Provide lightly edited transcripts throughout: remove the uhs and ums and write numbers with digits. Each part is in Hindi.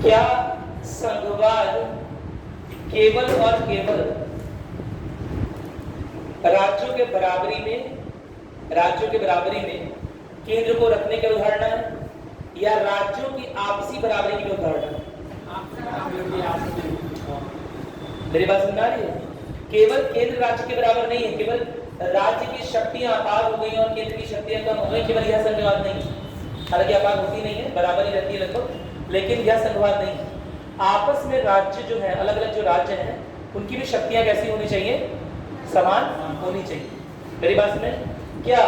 क्या संघवाद केवल और केवल राज्यों के बराबरी में केंद्र को रखने की अवधारणा है या राज्यों की आपसी बराबरी की अवधारणा है? मेरी बात समझ आ रही है? केवल केंद्र राज्य के बराबर नहीं है, केवल राज्य की शक्तियां अपार हो गई और केंद्र की शक्तियां कम हो गई, केवल यह संघवाद नहीं है। हालांकि अपार होती नहीं है, बराबर ही रहती है लगभग, लेकिन यह संघवाद नहीं है। आपस में राज्य जो है, अलग अलग जो राज्य हैं, उनकी भी शक्तियां कैसी होनी चाहिए? समान होनी चाहिए। मेरी बात सुने, क्या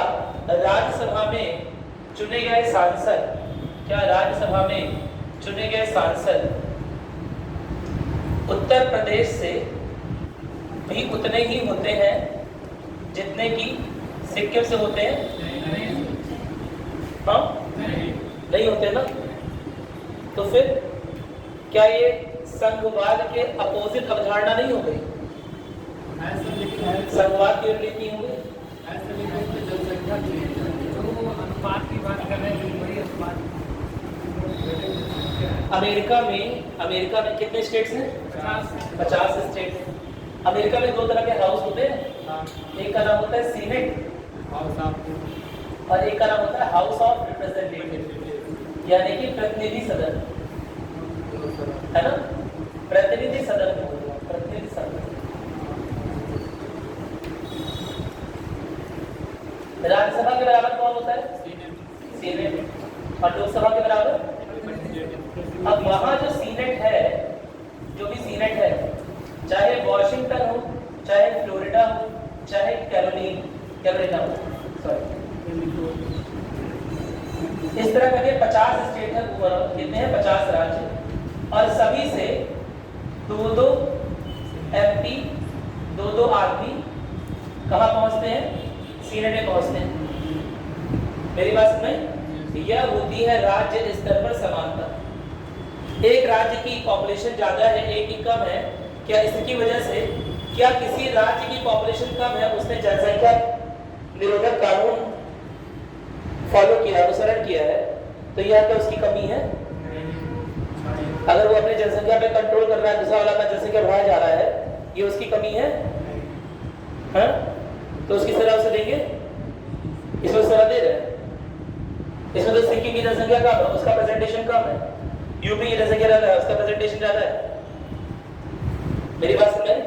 राज्यसभा में चुने गए सांसद उत्तर प्रदेश से भी उतने ही होते हैं जितने की सिक्किम से होते हैं? हाँ, नहीं होते ना। तो फिर क्या ये संघवाद के अपोजिट अवधारणा नहीं हो गई? संघवाद की विपरीत नहीं हो गई? अनुपात की बात कर रहे हैं, बड़ी अनुपात। अमेरिका में कितने स्टेट्स हैं? 50 स्टेट हैं। अमेरिका में दो तरह के हाउस होते हैं, एक का नाम होता है सीनेट और एक का नाम होता है हाउस ऑफ रिप्रेजेंटेटिव, यानी कि प्रतिनिधि सदन, है ना? प्रतिनिधि सदन में होगा, प्रतिनिधि सदन। राज्यसभा के बराबर कौन होता है? सीनेट। और लोकसभा के बराबर? अब वहां जो सीनेट है, जो भी सीनेट है, चाहे वॉशिंगटन हो, चाहे फ्लोरिडा हो, चाहे कैरोलिना हो, इस तरह करके 50 स्टेट है, कितने हैं? 50 राज्य, और सभी से दो एमपी, दो आदमी कहाँ पहुंचते हैं? सीनेट में पहुंचते हैं। मेरी बात सुनें, यह होती है राज्य स्तर पर समानता। एक राज्य की पॉपुलेशन ज्यादा है, एक की कम है, क्या इसकी वजह से क्या किसी राज्य की पॉपुलेशन कम है, उसने जनसंख्या निरोधक कानून फॉलो किया, अनुसरण किया है, तो यह क्या उसकी कमी है? अगर वो अपनी जनसंख्या पे कंट्रोल कर रहा है, दूसरा वाला अपना जनसंख्या बढ़ाया जा रहा है, ये उसकी कमी है? हाँ? तो उसकी सलाह उसे देंगे? इसमें सलाह दे रहे हैं। इसमें तो सिक्किम की जनसंख्या कम है, उसका प्रेजेंटेशन कम है, यूपी की जनसंख्या ज्यादा है, उसका प्रेजेंटेशन ज्यादा है। मेरी बात सुनें,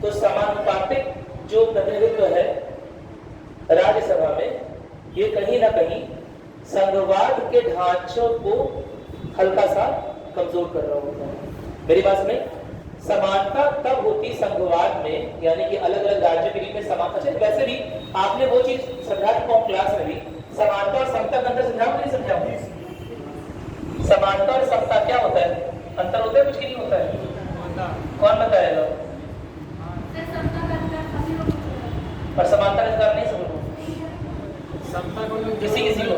तो समानुपातिक जो प्रतिनिधित्व है राज्यसभा में, ये कहीं ना कहीं संघवाद के ढांचों को हल्का सा कमजोर कर रहा होता है। मेरी बात सुनें, समानता तब होती संघवाद में, यानी कि अलग अलग राज्यों के बीच में समानता। अच्छा, वैसे भी आपने वो चीज समझा दी क्लास में भी, समानता और समता का अंतर समझाओ नहीं समझाओ? समानता और समता क्या होता है? अंतर होता है कुछ की नहीं होता है? कौन बताएगा? और समानता का अधिकार नहीं समझो किसी को।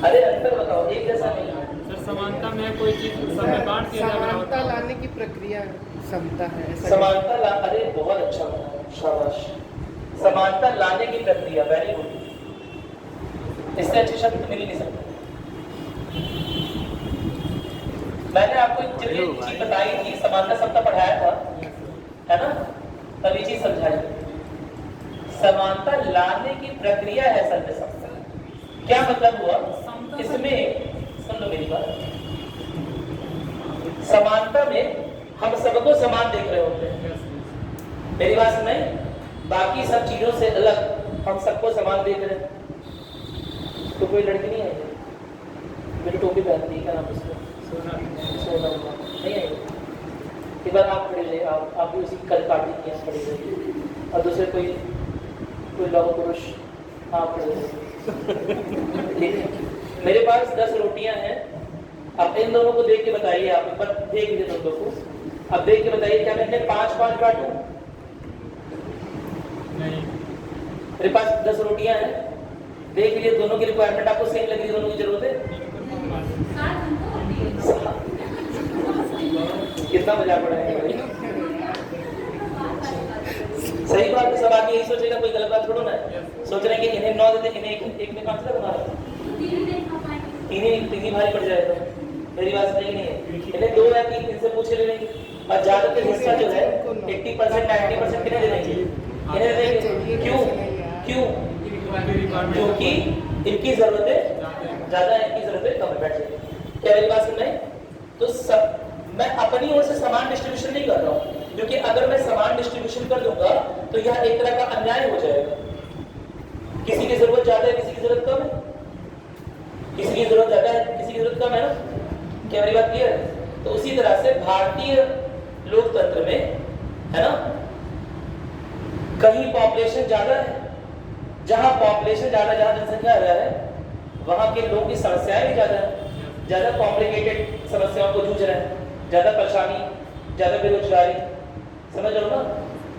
अरे अंतर बताओ, एक जैसा नहीं। सर, समानता में कोई चीज समय बांट दिया जाए, समानता लाने की प्रक्रिया समता है। समानता ला, अरे बहुत अच्छा बताया, शाबाश। समानता लाने की प्रक्रिया, वेरी गुड। इससे अच्छे शब्द तो मिल ही नहीं सकते। मैंने आपको एक चीज बताई थी, समानता सबका पढ़ाया था, है ना? तब ये चीज समझाई। समानता लाने की प्रक्रिया है असल में समता। क्या मतलब हुआ इसमें? सुन लो मेरी बात। समानता में हम सबको समान देख रहे होते हैं। मेरी बात सुनें, बाकी सब चीजों से अलग हम सबको समान देख रहे हैं। तो कोई लड़की नहीं है मेरी टोपी पहनती है, क्या नाम उसका? सोना नहीं है। एक बार आप खड़े रहे, आप भी उसी कल पार्टी की यहाँ खड़े रहे, और दूसरे कोई लौह पुरुष आप खड़े रहे। मेरे पास 10 रोटियां हैं, अब इन दोनों को देख के बताइए, आप एक बार देख लीजिए दोनों को, अब देख के बताइए क्या मैं इन्हें 5-5 बांटूं? नहीं। मेरे पास 10 रोटियां हैं, देख लीजिए दोनों की रिक्वायरमेंट आपको सेम लग रही है, दोनों की जरूरत है? कितना मजाक उड़ाएंगे भाई? सही बात है, सब आदमी यही सोचेगा, कोई गलत बात थोड़ा ना है। सोच रहे हैं कि इन्हें 9 देते, इन्हें एक में काम से बना रहा है, तीन ही भारी पड़ जाएगा। मेरी बात समझ नहीं है, इन्हें 2 या 3 दिन से पूछ ले लेंगे और ज्यादातर हिस्सा जो है 80% 90% किन्हें दे देंगे, इन्हें दे देंगे। क्यों क्यों? क्योंकि इनकी जरूरतें ज्यादा है, इनकी जरूरतें कम है। बैठ जाइए, क्या मेरी बात सुन रहे हैं? तो सब मैं अपनी ओर से समान डिस्ट्रीब्यूशन नहीं कर रहा हूँ, क्योंकि अगर मैं समान डिस्ट्रीब्यूशन कर दूंगा तो यह एक तरह का अन्याय हो जाएगा। किसी की जरूरत ज्यादा है, किसी की जरूरत कम है, किसी की जरूरत ज्यादा है, किसी की जरूरत कम है ना, क्या मेरी बात क्लियर है? तो उसी तरह से भारतीय लोकतंत्र में है ना, कहीं पॉपुलेशन ज्यादा है, जहां पॉपुलेशन ज्यादा, जहां जनसंख्या ज्यादा है वहां के लोगों की समस्याएं भी ज्यादा है, ज्यादा कॉम्प्लिकेटेड समस्याओं को जूझ रहे हैं, ज्यादा परेशानी, ज्यादा बेरोजगारी, समझ लो ना,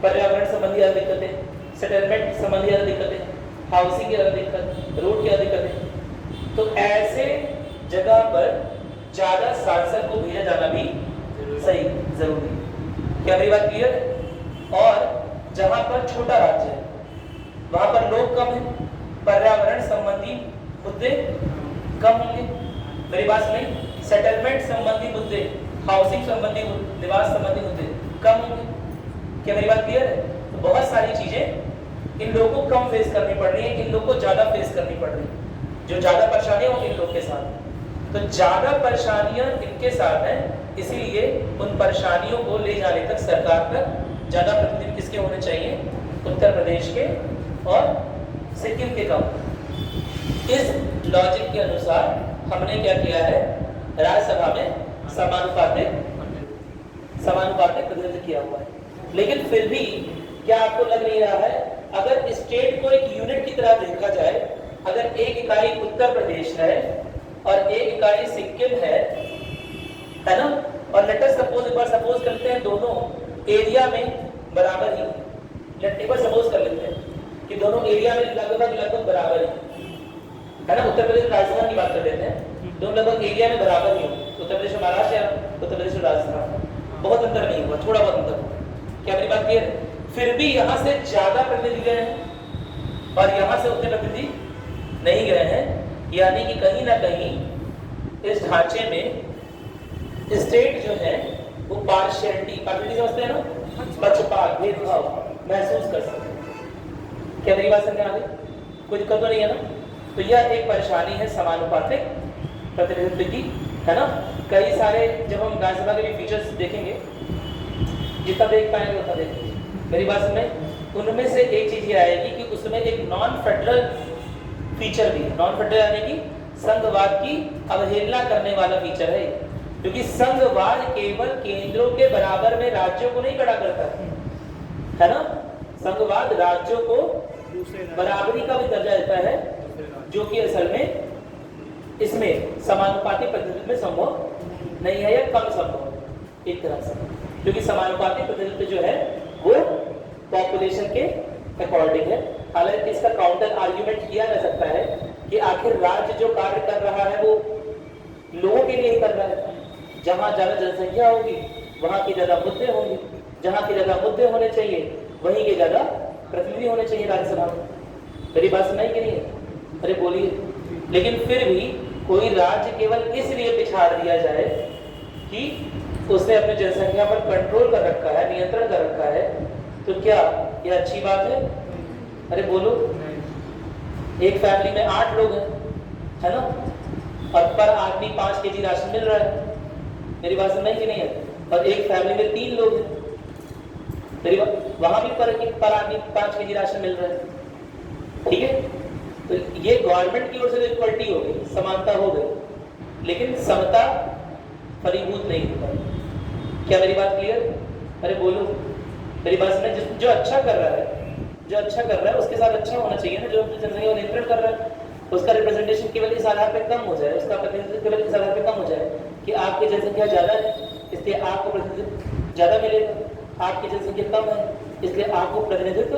पर्यावरण संबंधी ज्यादा दिक्कतें, सेटलमेंट संबंधी ज्यादा दिक्कतें, हाउसिंग की ज्यादा दिक्कत, रोड की ज्यादा दिक्कतें। तो ऐसे जगह पर ज्यादा सांसद को भेजा जाना भी सही जरूरी, क्या मेरी बात क्लियर है? और जहां पर छोटा राज्य है वहां पर लोग कम है, पर्यावरण संबंधी मुद्दे कम होंगे, मेरी बात नहीं, सेटलमेंट संबंधी मुद्दे, हाउसिंग संबंधी, निवास संबंधी मुद्दे कम होंगे, क्या मेरी बात क्लियर है? तो बहुत सारी चीजें इन लोगों को कम फेस करनी पड़ रही है, इन लोगों को ज्यादा फेस करनी पड़ रही है। जो ज्यादा परेशानियां होंगी इन लोग के साथ, तो ज्यादा परेशानियां इनके साथ हैं, इसीलिए उन परेशानियों को ले जाने तक सरकार तक ज्यादा प्रतिनिधि किसके होने चाहिए? उत्तर प्रदेश के और सिक्किम के कम। इस लॉजिक के अनुसार हमने क्या किया है, राज्यसभा में समानुपातिक प्रतिनिधित्व किया हुआ है। लेकिन फिर भी क्या आपको लग नहीं रहा है, अगर स्टेट को एक यूनिट की तरह देखा जाए, अगर एक इकाई उत्तर प्रदेश है और एक इकाई सिक्किम है ना, और लेट अस सपोज, एक बार सपोज करते हैं दोनों एरिया में बराबर ही, एक बार सपोज कर लेते हैं कि दोनों एरिया में लगभग बराबर है ना, उत्तर प्रदेश राजस्थान की बात कर लेते हैं, दोनों लगभग एरिया में बराबर ही हो, उत्तर प्रदेश और महाराष्ट्र या उत्तर प्रदेश और राजस्थान, बहुत अंतर नहीं हुआ, थोड़ा बहुत अंतर हुआ, क्या मेरी बात क्लियर है? फिर भी यहाँ से ज्यादा प्रतिनिधि गए हैं और यहाँ से उतने प्रतिनिधि नहीं गए हैं, यानी कि कहीं ना कहीं इस ढांचे में स्टेट जो है वो पार्शियलिटी समझते हैं ना, पक्षपात, भेदभाव महसूस कर सकते हैं, क्या मेरी बात समझ आ गई? कोई दिक्कत तो नहीं है ना? तो यह एक परेशानी है समानुपातिक प्रतिनिधित्व की, है ना। कई सारे, जब हम राज्यसभा के भी फीचर्स देखेंगे, जितना देख पाएंगे उतना देखेंगे, मेरी बात सुनें, उनमें से एक चीज ये आएगी कि उसमें एक नॉन फेडरल फीचर भी है। नॉन फेडरल यानी कि संघवाद की अवहेलना करने वाला फीचर है, क्योंकि संघवाद केवल केंद्रों के बराबर में राज्यों को नहीं खड़ा करता है ना, संघवाद राज्यों को बराबरी का भी दर्जा देता है, जो कि असल में इसमें समानुपातिक प्रतिनिधित्व में संभव नहीं है या कम संभव एक तरह से, क्योंकि समानुपातिक प्रतिनिधित्व जो है वो पॉपुलेशन के अकॉर्डिंग है। हालांकि इसका काउंटर आर्ग्यूमेंट किया जा सकता है कि आखिर राज्य जो कार्य कर रहा है वो लोगों के लिए ही कर रहा है, जहां ज्यादा जनसंख्या होगी वहां के ज्यादा मुद्दे होंगे, जहां के ज्यादा मुद्दे होने चाहिए वहीं के ज्यादा प्रतिनिधि होने चाहिए राज्यसभा में। मेरी बात सुनाई कि नहीं? अरे बोलिए। लेकिन फिर भी कोई राज्य केवल इसलिए पिछाड़ दिया जाए कि उसने अपनी जनसंख्या पर कंट्रोल कर रखा है, नियंत्रण कर रखा है, तो क्या यह अच्छी बात है? अरे बोलो। एक फैमिली में 8 लोग हैं, है ना, और पर आदमी 5 केजी राशन मिल रहा है, मेरी बात सुनाई कि नहीं है? और एक फैमिली में 3 लोग हैं, मेरी बात, वहां भी पर आदमी 5 केजी राशन मिल रहा है, ठीक है। तो ये गवर्नमेंट की ओर से इक्वलिटी हो गई, समानता हो गई, लेकिन समता फलीभूत नहीं होता। क्या मेरी बात क्लियर? अरे बोलो, मेरी बात सुने। जो अच्छा कर रहा है, जो अच्छा कर रहा है उसके साथ अच्छा होना चाहिए ना, जो जनसंख्या को नियंत्रण कर रहा है उसका रिप्रेजेंटेशन केवल इस आधार पर कम हो जाए, उसका प्रतिनिधित्व केवल इस आधार पर कम हो जाए कि आपकी जनसंख्या ज्यादा है इसलिए आपको प्रतिनिधित्व ज्यादा मिलेगा, आपकी जनसंख्या कम है इसलिए आपको प्रतिनिधित्व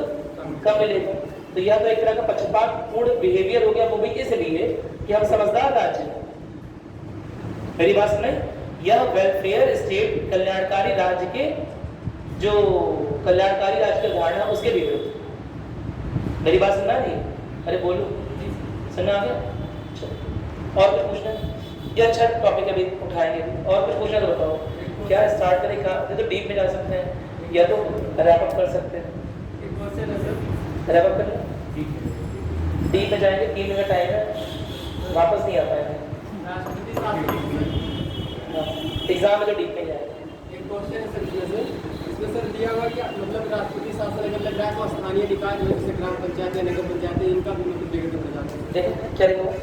कम मिलेगा। तो यह तो एक तरह का पक्षपात पूर्ण बिहेवियर हो गया, वो भी इसलिए कि हम समझदार राज्य हैं। मेरी बात सुने, यह वेलफेयर स्टेट, कल्याणकारी राज्य के, जो कल्याणकारी राज्य की धारणा उसके विरुद्ध। मेरी बात सुनना नहीं? अरे बोलो, सुनना आ गया? और कुछ पूछना है? ये अच्छा टॉपिक अभी उठाएंगे भी। और कुछ पूछना तो बताओ, क्या स्टार्ट करें, कहाँ ये तो डीप में जा सकते हैं या तो रैप अप कर सकते हैं। रैप अप कर लें, डीप में जाएंगे, 3 मिनट टाइम है, वापस नहीं आ पाएंगे एग्जाम में, तो डीप में जाएंगे। एक क्वेश्चन है सर जैसे इसमें सर दिया हुआ कि मतलब राष्ट्रपति शासन अगर लग रहा है तो स्थानीय निकाय जैसे ग्राम पंचायत या नगर पंचायत इनका भी मतलब विघटन हो जाता है। देखो क्या लिखा हुआ?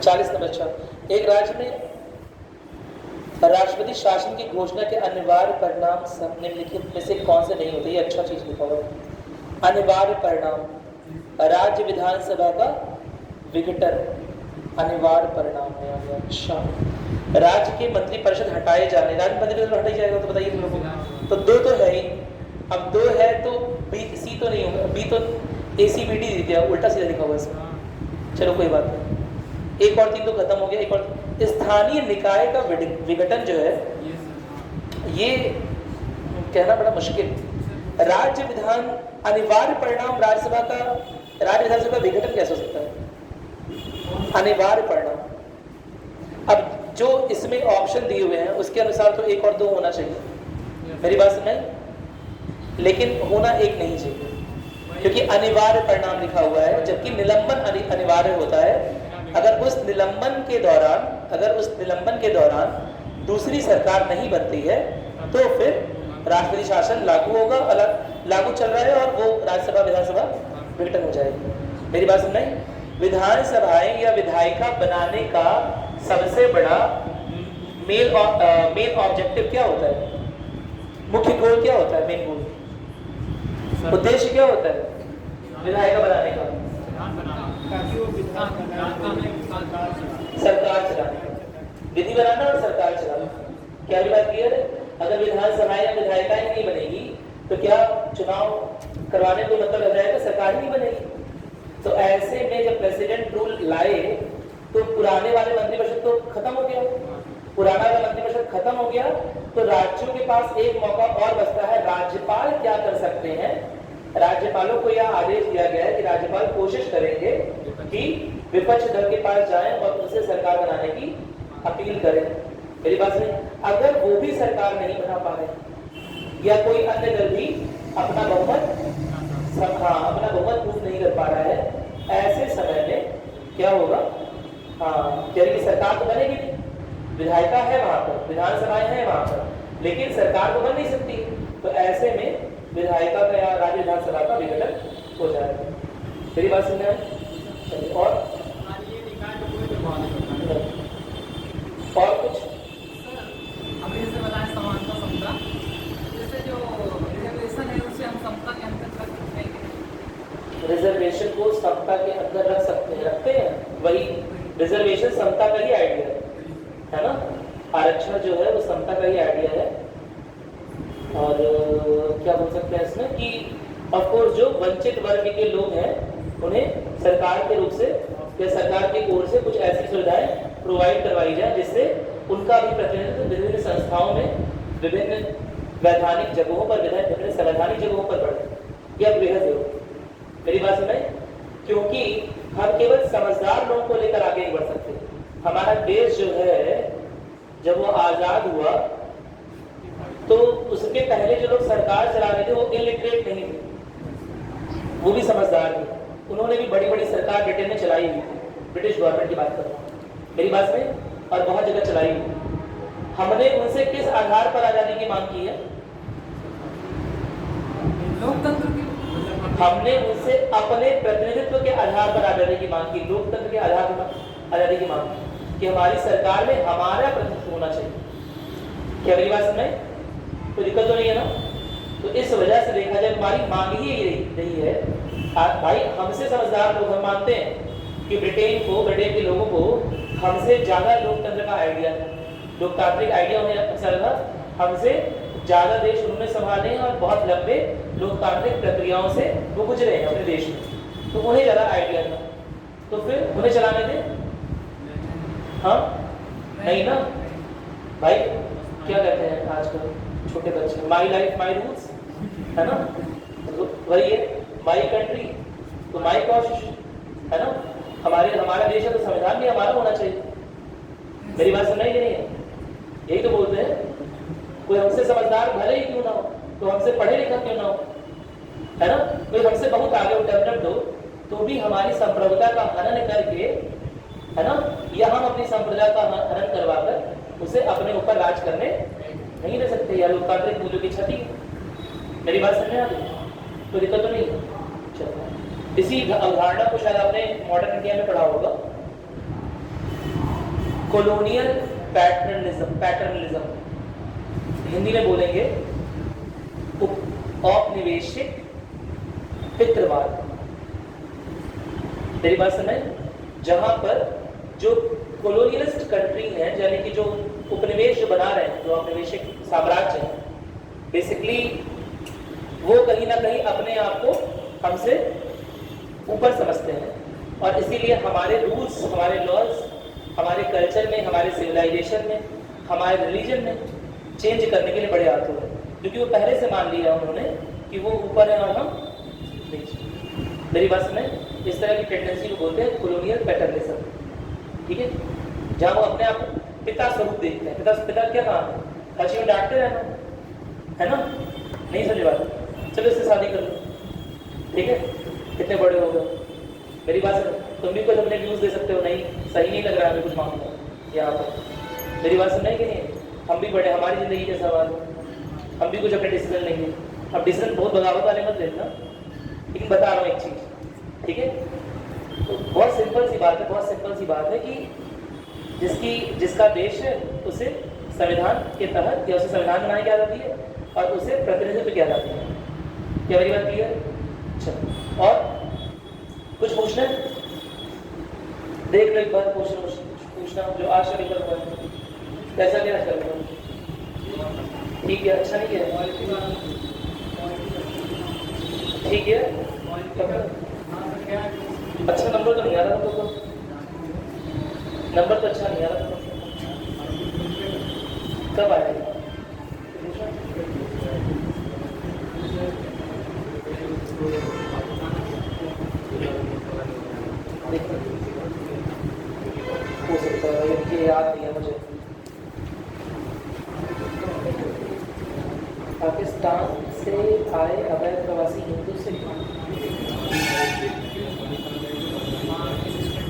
40 नंबर। अच्छा, एक राज्य में राष्ट्रपति शासन की घोषणा के अनिवार्य परिणाम सब निम्नलिखित में से कौन से नहीं होते? ये अच्छा चीज लिखा हुआ है। अनिवार्य परिणाम राज्य विधानसभा का विघटन अनिवार्य परिणाम है। अच्छा, राज्य के मंत्रिपरिषद हटाए जाने, राज्य मंत्रिपरिषद हटाई जाएगा तो बताइए तुम लोगों को। तो 2 तो है ही, अब 2 है तो बी सी तो नहीं होगा, बी तो ACBD दे दिया, उल्टा सीधा लिखा हुआ इसमें। चलो कोई बात नहीं, एक और 3 तो खत्म हो गया। एक और स्थानीय निकाय का विघटन जो है ये कहना बड़ा मुश्किल। राज्य विधान अनिवार्य परिणाम राज्यसभा का, राज्य विधानसभा का विघटन कैसे हो सकता है? अनिवार्य परिणाम। अब जो इसमें ऑप्शन दिए हुए हैं उसके अनुसार तो 1 और 2 होना चाहिए, मेरी बात सुनाई, लेकिन होना 1 नहीं चाहिए क्योंकि अनिवार्य परिणाम लिखा हुआ है, जबकि निलंबन अनिवार्य होता है। अगर उस निलंबन के दौरान दूसरी सरकार नहीं बनती है तो फिर राष्ट्रपति शासन लागू होगा, लागू चल रहा है और वो राज्यसभा विधानसभा विघटन हो जाएगी। मेरी बात सुन रही? विधानसभाएं या विधायिका बनाने का सबसे बड़ा मेन ऑब्जेक्टिव क्या होता है? मुख्य गोल क्या होता है? मेन गोल, उद्देश्य क्या होता है विधायिका बनाने का? सरकार चलाने, विधि बनाना और सरकार चलाना। क्या भी बात क्लियर है? अगर विधानसभाएं या विधायिकाएं नहीं बनेगी तो क्या चुनाव करवाने को मतलब रह जाएगा, सरकार ही नहीं बनेगी। तो ऐसे में जब प्रेसिडेंट रूल लाए तो पुराने वाले मंत्रिपरिषद तो खत्म हो गया, पुराना वाला मंत्रिपरिषद खत्म हो गया, तो राज्यों के पास एक मौका और बचता है। राज्यपाल क्या कर सकते हैं? राज्यपालों को यह आदेश दिया गया है कि राज्यपाल कोशिश करेंगे कि विपक्ष दल के पास जाएं और उनसे सरकार बनाने की अपील करें। मेरी बात सुनिए, अगर वो भी सरकार नहीं बना पा रहे या कोई अन्य दल भी अपना बहुमत प्रूफ नहीं कर पा रहा है, ऐसे समय में क्या होगा? यानी कि सरकार तो बनेगी नहीं, विधायिका है वहां पर, विधानसभाएं हैं वहां पर, लेकिन सरकार तो बन नहीं सकती। तो ऐसे में विधायिका का या राज्य विधानसभा का विघटन हो जाएगा। मेरी बात सुन रहे हैं? और कुछ हमने जैसे बताया समानता समता, जैसे जो रिजर्वेशन है उसे हम समता के अंदर रख सकते हैं। रिजर्वेशन को समता के अंदर रखते हैं। वही रिजर्वेशन समता का ही आइडिया है ना? आरक्षण जो है वो समता का ही आइडिया है। और क्या बोल सकते हैं इसमें कि ऑफ कोर्स जो वंचित वर्ग के लोग हैं उन्हें सरकार के रूप से या सरकार की ओर से कुछ ऐसी सुविधाएं प्रोवाइड करवाई जाए जिससे उनका भी प्रतिनिधित्व विभिन्न संस्थाओं में, विभिन्न वैधानिक जगहों पर, विभिन्न संवैधानिक जगहों पर बढ़े या बृहद हो। मेरी बात सुनाई? क्योंकि हम केवल समझदार लोगों को लेकर आगे नहीं बढ़ सकते। हमारा देश जो है जब वो आजाद हुआ तो उसके पहले जो लोग सरकार चला रहे थे वो इलिटरेट नहीं थे, वो भी समझदार थे। उन्होंने भी बड़ी बड़ी सरकार ब्रिटेन में चलाई हुई थी, ब्रिटिश गवर्नमेंट की बात कर रहा हूँ, मेरी बात में, और बहुत जगह चलाई हुई। हमने उनसे किस आधार पर आजादी की मांग की है? लोकतंत्र की। हमने उनसे अपने प्रतिनिधित्व के आधार पर आजादी की मांग की, लोकतंत्र के आधार पर आजादी की मांग की कि हमारी सरकार में हमारा प्रतिनिधित्व होना चाहिए। क्या मेरी बात में कोई दिक्कत तो नहीं है ना? तो इस वजह से देखा जाए हमारी मांग ही यही है। भाई हमसे समझदार लोग हम मानते हैं कि ब्रिटेन के लोगों को हमसे ज्यादा लोकतंत्र का आइडिया, लोकतांत्रिक आइडिया उन्हें चल रहा, हमसे ज्यादा देश उन्होंने संभाले हैं और बहुत लंबे लोकतांत्रिक प्रक्रियाओं से वो गुजरे हैं अपने देश में, तो उन्हें ज्यादा आइडिया था, तो फिर उन्हें चलाने दें। हाँ नहीं ना भाई, क्या कहते हैं आजकल छोटे बच्चे, माई लाइफ माई रूल्स, है ना? वही है, माई कंट्री तो माई कॉस्ट है ना, हमारा देश है तो संविधान भी हमारा होना चाहिए। मेरी बात सुन रही कि नहीं है? यही तो बोलते हैं। कोई हमसे समझदार भले ही क्यों ना हो, तो हमसे पढ़े लिखा क्यों ना हो, है ना, कोई हमसे बहुत आगे डेवलप्ड हो, तो भी हमारी संप्रभुता का हनन करके, है ना, या हम अपनी संप्रभुता का हनन करवाकर उसे अपने ऊपर राज करने नहीं दे सकते, या लोकतांत्रिक मूल्यों की क्षति। मेरी बात समझ में आती है? कोई दिक्कत तो नहीं है? चलो, इसी अवधारणा को शायद आपने मॉडर्न इंडिया में पढ़ा होगा, कॉलोनियल पैटर्नलिज्म, हिंदी में बोलेंगे औपनिवेशिक पितृवाद। मेरी बात समझ? जहां पर जो कॉलोनियलिस्ट कंट्री हैं, यानी कि जो उपनिवेश जो बना रहे हैं, जो औपनिवेशिक साम्राज्य हैं, बेसिकली वो कहीं ना कहीं अपने आप को हमसे ऊपर समझते हैं, और इसीलिए हमारे रूल्स, हमारे लॉज, हमारे कल्चर में, हमारे सिविलाइजेशन में, हमारे रिलीजन में चेंज करने के लिए बड़े आतुर हैं, क्योंकि वो पहले से मान लिया उन्होंने कि वो ऊपर है और हम नीचे। मेरी बात सुने, इस तरह की टेंडेंसी को बोलते हैं कॉलोनियल पैटर्निज्म, ठीक है, जहाँ वो अपने आप को पिता स्वरूप देखते हैं। पिता क्या काम है? हर चीज में डांटते रहना, है ना? नहीं समझ बात? चलो इससे शादी कर लो, ठीक है, कितने बड़े हो गए। मेरी बात सुनो, तुम भी कुछ अपने व्यूज दे सकते हो, नहीं सही नहीं लग रहा है कुछ मामला यहाँ पर। मेरी बात सुन रहे कि नहीं? हम भी बड़े, हमारी जिंदगी के सवाल, हम भी कुछ अपने डिसीजन लेंगे। अब डिसीजन बहुत बगावत वाले मत लेना, लेकिन बता रहा हूँ एक चीज, ठीक है? तो बहुत सिंपल सी बात है, बहुत सिंपल सी बात है कि जिसका देश है उसे संविधान के तहत, या उसे संविधान बनाई क्या जाती है और उसे प्रतिनिधित्व किया जाता है। क्या मेरी बात क्लियर? अच्छा, और कुछ पूछना है? देख लो एक बार, पूछना जो आज का निकल हुआ है, कैसा क्या चल रहा है? ठीक है, अच्छा नहीं है? ठीक है, अच्छा नंबर तो नहीं आ रहा तुमको, नंबर तो अच्छा नहीं आ रहा तुमको, कब आएगा? हो सकता है कि याद नहीं है मुझे। पाकिस्तान से आए अवैध प्रवासी हिंदू से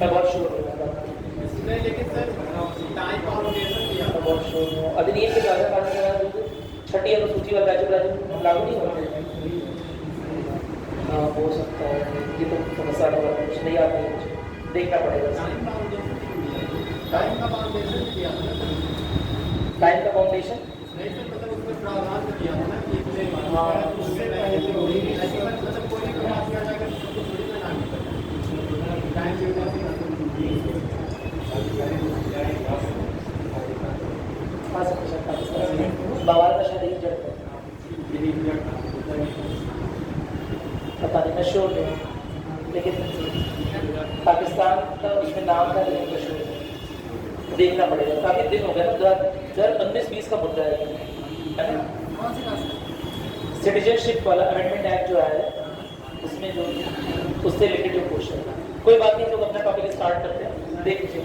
बहुत शोर हो रहा था, लेकिन सर टाइम फाउंडेशन किया था, बहुत शोर हो। अधिनियम के द्वारा छठी अनुसूची वाला राज्य लागू नहीं होते। हाँ हो सकता है, ये तो समस्या कुछ नहीं आती है, मुझे देखना पड़ेगा। टाइम का फाउंडेशन किया था, टाइम का फाउंडेशन नहीं सर, मतलब उसमें प्रावधान किया था ना कि इतने हाँ, उससे पहले तो मतलब कोई भी काम किया जाएगा तो थोड़ी ना टाइम की वजह से बवाल का शायद यही जड़ है, पता नहीं, मैं श्योर नहीं, लेकिन पाकिस्तान का उसमें नाम था, लेकिन मैं श्योर नहीं, देखना पड़ेगा। काफी दिन हो गया ना, 2019-20 का मुद्दा है ना? सिटीजनशिप वाला अमेंडमेंट एक्ट जो है उसमें जो उससे रिलेटेड जो क्वेश्चन है, कोई बात नहीं, लोग अपना टॉपिक स्टार्ट करते हैं, देख लीजिए।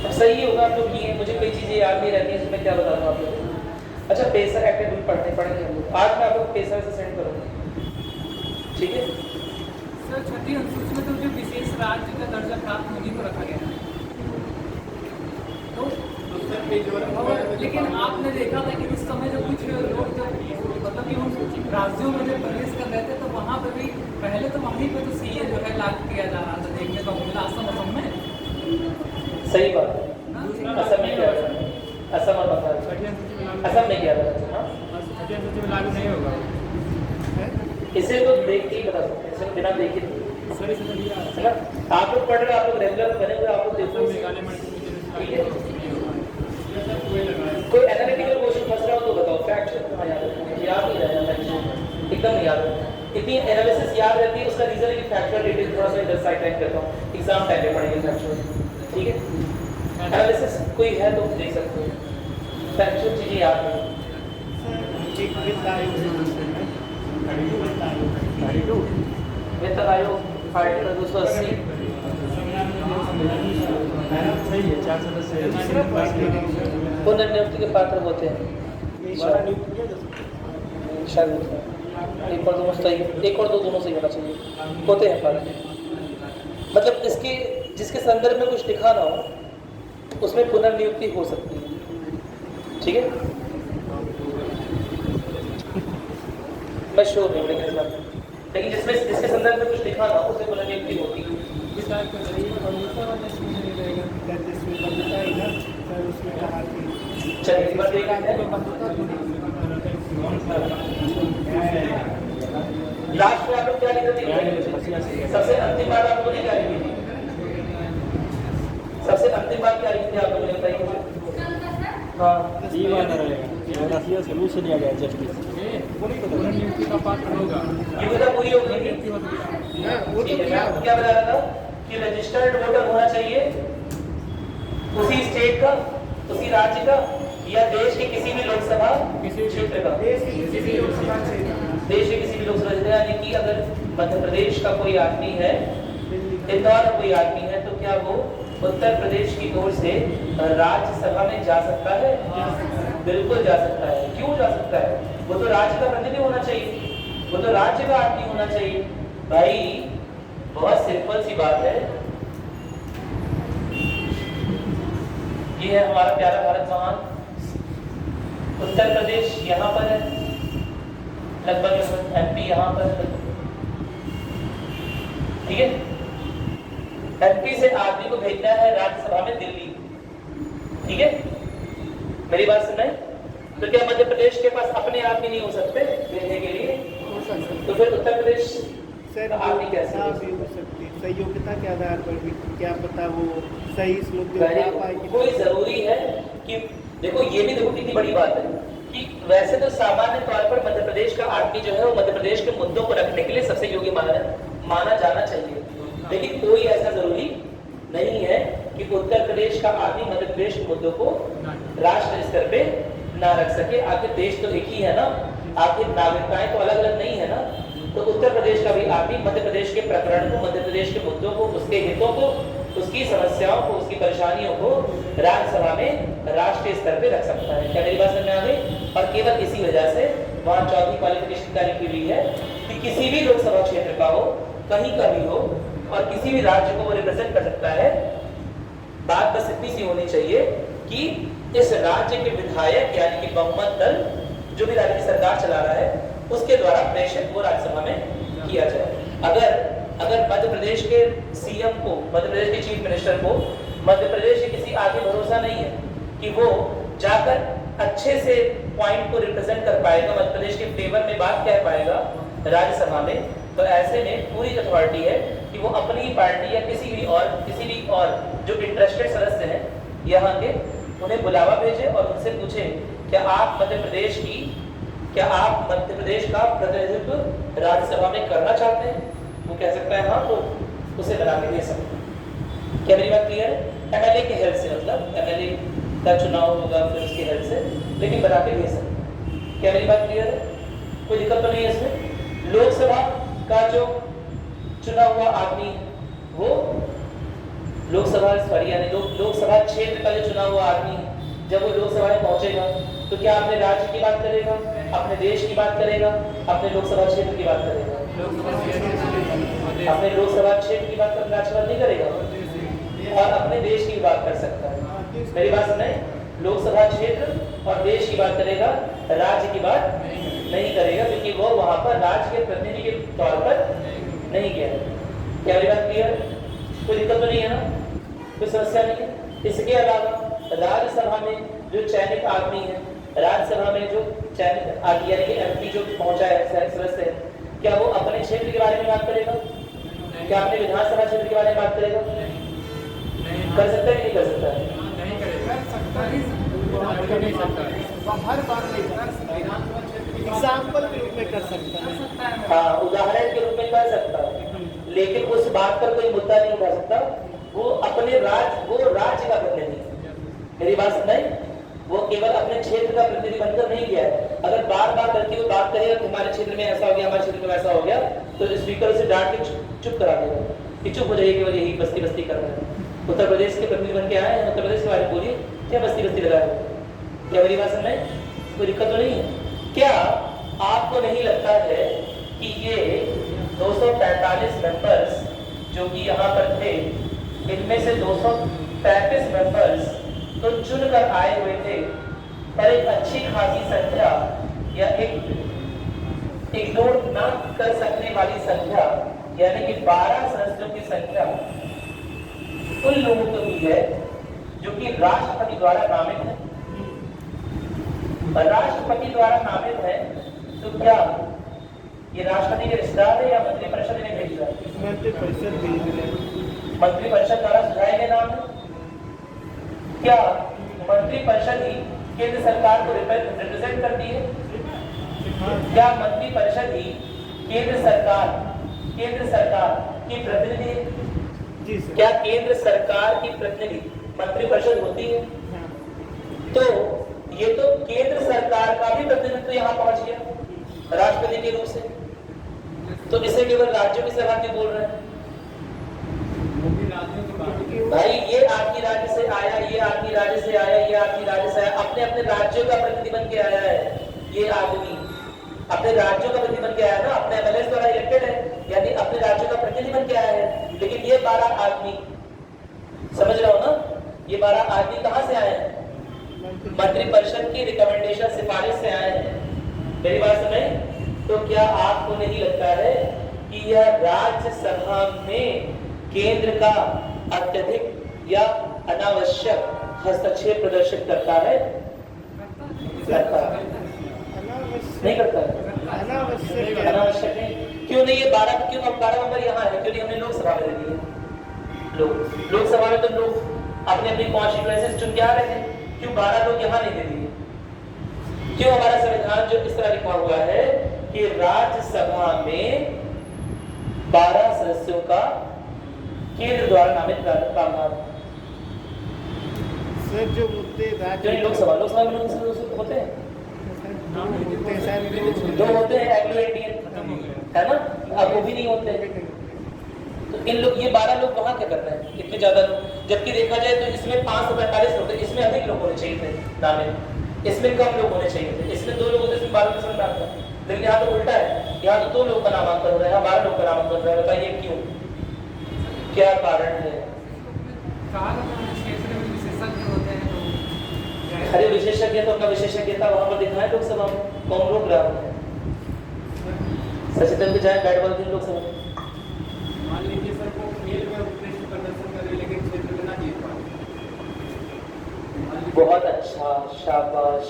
अब सही होगा आप लोग किए, मुझे कई चीज़ें याद नहीं रहती है, इसमें क्या बताऊँ आप लोग। अच्छा, पेसर एक्ट रूल पढ़ने पड़ेंगे हम लोग, आज मैं आपको पेसर से सेंड करूँगा, ठीक है? सर छठी अनुसूची में तो जो विशेष राज्य का दर्जा प्राप्त उन्हीं को रखा गया है, तो लेकिन आपने देखा था कि उस समय जो कुछ लोग जब मतलब कि उन राज्यों में जब प्रवेश कर रहे थे, तो वहाँ पर भी पहले तो वहीं पर तो सीए जो है लागू किया जा रहा था, देखने को मिला असम में। सही बात है, असम में क्या था? असम और बंगाल, असम में क्या था? लागू नहीं होगा, इसे तो देख के ही बता सकते हैं, इसे बिना देखे है ना? आप लोग पढ़ रहे, आप लोग रेगुलर बने हुए, आप लोग देखो, ठीक है? कोई एनालिटिकल क्वेश्चन फंस रहा हो तो बताओ, फैक्चुअल तुम्हारा याद है? याद नहीं रहेगा, एकदम नहीं याद है। इतनी एनालिसिस याद रहती है, उसका रीजन है कि फैक्चुअल डिटेल थोड़ा सा इधर साइड टाइम करता हूँ, एग्जाम टाइम पे पढ़ेंगे फैक्चुअल, ठीक है? एनालिसिस कोई है तो देख सकते हो, फैक्चुअल चीजें याद नहीं। वेतन आयोग आर्टिकल 280 पुनर्नियुक्ति के पात्र होते हैं। शायद एक और दोनों सही, एक और दो दोनों सही होना चाहिए, होते हैं पात्र। मतलब इसके जिसके संदर्भ में कुछ लिखा ना हो उसमें पुनर्नियुक्ति हो सकती है। ठीक है, मैं श्योर नहीं हूँ लेकिन जिसमें जिसके संदर्भ में कुछ लिखा ना हो उसमें पुनर्नियुक्ति होती है। चलिए बस देख लेते हैं। लास्ट में आप लोग क्या लिखते हैं? सबसे अंतिम बात आप लोगों ने क्या लिखी थी? सबसे अंतिम बात क्या लिखी थी आप लोगों ने बताइए मुझे? हाँ, ये सोल्यूशन दिया गया जस्टिस पुनर्नियुक्ति का पात्र होगा। योग्यता पूरी होगी। ठीक है, मैं आपको क्या बता रहा था कि रजिस्टर्ड वोटर होना चाहिए उसी स्टेट का, उसी राज्य का या देश के किसी भी लोकसभा क्षेत्र का। देश के किसी भी लोकसभा क्षेत्र, यानी कि अगर मध्य प्रदेश का कोई आदमी है, इंदौर का कोई आदमी है, तो क्या वो उत्तर प्रदेश की ओर से राज्यसभा में जा सकता है? बिल्कुल जा सकता है। क्यों जा सकता है? वो तो राज्य का प्रतिनिधि होना चाहिए, वो तो राज्य का आदमी होना चाहिए। भाई बहुत सिंपल सी बात है। ये है हमारा प्यारा भारत महान। उत्तर प्रदेश यहाँ पर है, लगभग एमपी यहाँ पर है। ठीक है, एमपी से आदमी को भेजना है राज्यसभा में दिल्ली। ठीक है, मेरी बात सुन रहे हैं? तो क्या मध्य प्रदेश के पास अपने आदमी नहीं हो सकते भेजने के लिए? तो फिर उत्तर प्रदेश आदमी कैसे हो सकती? सही योग्यता के आधार पर भी क्या पता वो सही इस मुद्दे पर आ पाएगी। कोई जरूरी है कि देखो, ये भी देखो कितनी बड़ी बात है कि वैसे तो सामान्य तौर पर मध्य प्रदेश का आदमी जो है वो मध्य प्रदेश के मुद्दों को रखने के लिए सबसे योग्य माना जाना चाहिए। लेकिन कोई ऐसा जरूरी नहीं है कि उत्तर प्रदेश का आदमी मध्य प्रदेश के मुद्दों को राष्ट्र स्तर पे ना रख सके। आखिर देश तो एक ही है ना, आखिर नागरिकताएं तो अलग अलग नहीं है ना। तो उत्तर प्रदेश का भी आदमी मध्य प्रदेश के प्रकरण को, मध्य प्रदेश के मुद्दों को, उसके हितों को, उसकी समस्याओं को, उसकी परेशानियों को राज्यसभा में राष्ट्रीय स्तर पे रख सकता है। क्या मेरी बात समझ में आ गई? और केवल इसी वजह से वहाँ चौथी क्वालिफिकेशन जारी की हुई है कि किसी भी लोकसभा क्षेत्र का हो, कहीं का भी हो, और किसी भी राज्य को वो रिप्रेजेंट कर सकता है। बात बस इतनी सी होनी चाहिए कि इस राज्य के विधायक यानी कि बहुमत दल जो भी राज्य की सरकार चला रहा है उसके द्वारा प्रेषित वो राज्यसभा में किया जाए। अगर मध्य प्रदेश के सीएम को, मध्य प्रदेश के चीफ मिनिस्टर को मध्य प्रदेश के किसी आगे भरोसा नहीं है कि वो जाकर अच्छे से पॉइंट को रिप्रेजेंट कर पाएगा, मध्य प्रदेश के फेवर में बात कह पाएगा राज्यसभा में, तो ऐसे में पूरी अथॉरिटी है कि वो अपनी पार्टी या किसी भी और जो इंटरेस्टेड सदस्य हैं यहाँ के, उन्हें बुलावा भेजे और उनसे पूछे क्या आप मध्य प्रदेश का प्रतिनिधित्व राज्यसभा में करना चाहते हैं? वो कह सकता है हाँ, तो उसे बना के दे सकते हैं। क्या मेरी बात क्लियर है? एमएलए के हेल्प से, मतलब एमएलए का चुनाव होगा फिर उसके हेल्प से, लेकिन बना के दे सकते हैं। क्या मेरी बात क्लियर है? कोई दिक्कत तो नहीं है इसमें? लोकसभा का जो चुना हुआ आदमी वो लोकसभा क्षेत्र का जो चुना हुआ आदमी जब वो लोकसभा में पहुंचेगा तो क्या अपने राज्य की बात करेगा, अपने देश की बात करेगा, अपने लोकसभा क्षेत्र की बात करेगा? अपने लोकसभा क्षेत्र की बात कर राज्यसभा नहीं करेगा और अपने देश की बात कर सकता है। मेरी बात सुने, लोकसभा क्षेत्र और देश की बात करेगा, राज्य की बात नहीं करेगा, क्योंकि वो वहां पर राज्य के प्रतिनिधि के तौर पर नहीं गया है। क्या मेरी बात क्लियर? कोई दिक्कत तो नहीं है ना? कोई समस्या नहीं है? इसके अलावा राज्यसभा में जो चयनित आदमी है, राज्यसभा में जो चयनित यानी कि एमपी जो पहुंचा है सदस्य है, क्या वो अपने क्षेत्र के बारे में बात करेगा? क्या अपने विधानसभा क्षेत्र के बारे में बात करेगा? कर सकता है कि नहीं कर सकता है? हर बार नहीं कर सकता, एग्जाम्पल के रूप में कर सकता है। हाँ, उदाहरण के रूप में कर सकता है, लेकिन उस बात पर कोई मुद्दा नहीं उठा सकता। वो राज्य का प्रतिनिधि। मेरी बात सुनाई? वो केवल अपने क्षेत्र का प्रतिनिधि बनकर नहीं गया है। अगर बार बार करके वो बात करेगा कि हमारे क्षेत्र में ऐसा हो गया, हमारे क्षेत्र में वैसा हो गया, तो स्पीकर से डांट के चुप करा देगा कि चुप हो जाइए, केवल यही बस्ती बस्ती कर रहे हैं। उत्तर प्रदेश के प्रतिनिधि बन के आए हैं, उत्तर प्रदेश के बारे में बोलिए, क्या बस्ती बस्ती लगा रहे हो? क्या मेरी बात समझ में कोई दिक्कत तो नहीं है? क्या आपको नहीं लगता है कि ये 245 मेंबर्स जो कि यहाँ पर थे, इनमें से 235 मेंबर्स तो चुनकर आए हुए थे, पर एक अच्छी खासी संख्या या एक इग्नोर ना कर सकने वाली संख्या, यानी कि 12 सदस्यों की संख्या उन लोगों को भी है जो कि राष्ट्रपति द्वारा नामित है। और राष्ट्रपति द्वारा नामित है तो क्या ये राष्ट्रपति के रिश्तेदार है या मंत्रिपरिषद ने भेजा? मंत्रिपरिषद भेज रहे हैं। मंत्रिपरिषद द्वारा सुझाए गए नाम है। क्या मंत्रिपरिषद ही केंद्र सरकार को रिप्रेजेंट करती है? क्या मंत्रिपरिषद ही केंद्र सरकार की प्रतिनिधि है? जी सर। क्या केंद्र सरकार की प्रतिनिधि मंत्रिपरिषद होती है? तो ये तो केंद्र सरकार का भी प्रतिनिधित्व यहाँ पहुंच गया राष्ट्रपति के रूप से, तो इसे केवल राज्यों की सभा क्यों बोल रहे हैं? भाई ये आपकी राज्य से आया, ये आपकी राज्य से आया, ये आपकी राज्य से आया, अपने अपने राज्यों का प्रतिनिधि बन के आया है। ये आदमी अपने राज्यों का प्रतिनिधि बन के आया ना, अपने एमएलए द्वारा इलेक्टेड है, यानी अपने राज्यों का प्रतिनिधि बन के आया है। लेकिन ये 12 आदमी, समझ रहे हो ना, ये 12 आदमी कहाँ से आए हैं? मंत्रिपरिषद की रिकमेंडेशन, सिफारिश से आए हैं। मेरी बात सुने? तो क्या आपको नहीं लगता है कि यह राज्यसभा में केंद्र का अत्यधिक या अनावश्यक हस्तक्षेप प्रदर्शित करता है? करता है? नहीं करता है? अनावश्यक नहीं। क्यों नहीं? ये 12 क्यों? अब 12 नंबर यहाँ है, क्यों नहीं हमने लोकसभा में दे दिए? लोकसभा में तो लोग अपने अपनी कॉन्स्टिट्यूएंसीज चुन के आ रहे हैं, क्यों 12 लोग यहाँ नहीं दे दिए? क्यों हमारा संविधान जो इस तरह लिखा हुआ है कि राज्यसभा में 12 सदस्यों का केंद्र द्वारा नामित प्रावधान? सर जो मुद्दे क्यों नहीं? लोकसभा में होते हैं, दो होते हैं, एग्लो इंडियन है ना, अब वो भी नहीं होते हैं। तो इन लोग, ये 12 लोग वहां क्या कर रहे हैं, इतने ज्यादा लोग? जबकि देखा जाए तो इसमें 545 लोग थे, इसमें अधिक लोग होने चाहिए थे नामित, इसमें कम लोग होने चाहिए थे, इसमें 2 लोग होते, इसमें 12 समझ आता है। लेकिन यहाँ तो उल्टा है, यहाँ तो 2 लोग का नामांकन हो रहा है, यहाँ 12 लोग का नामांकन हो रहा है। बताइए क्यों, क्या कारण है? अरे विशेषज्ञ तो अपना विशेषज्ञता वहां पर दिखाए लोकसभा में, कौन रोक रहा है? सचेतन के जाए बैट बॉल दिन लोकसभा में। मान लीजिए सर को खेल में उत्कृष्ट प्रदर्शन कर रहे लेकिन क्षेत्र में ना जीत पाए। बहुत अच्छा, शाबाश।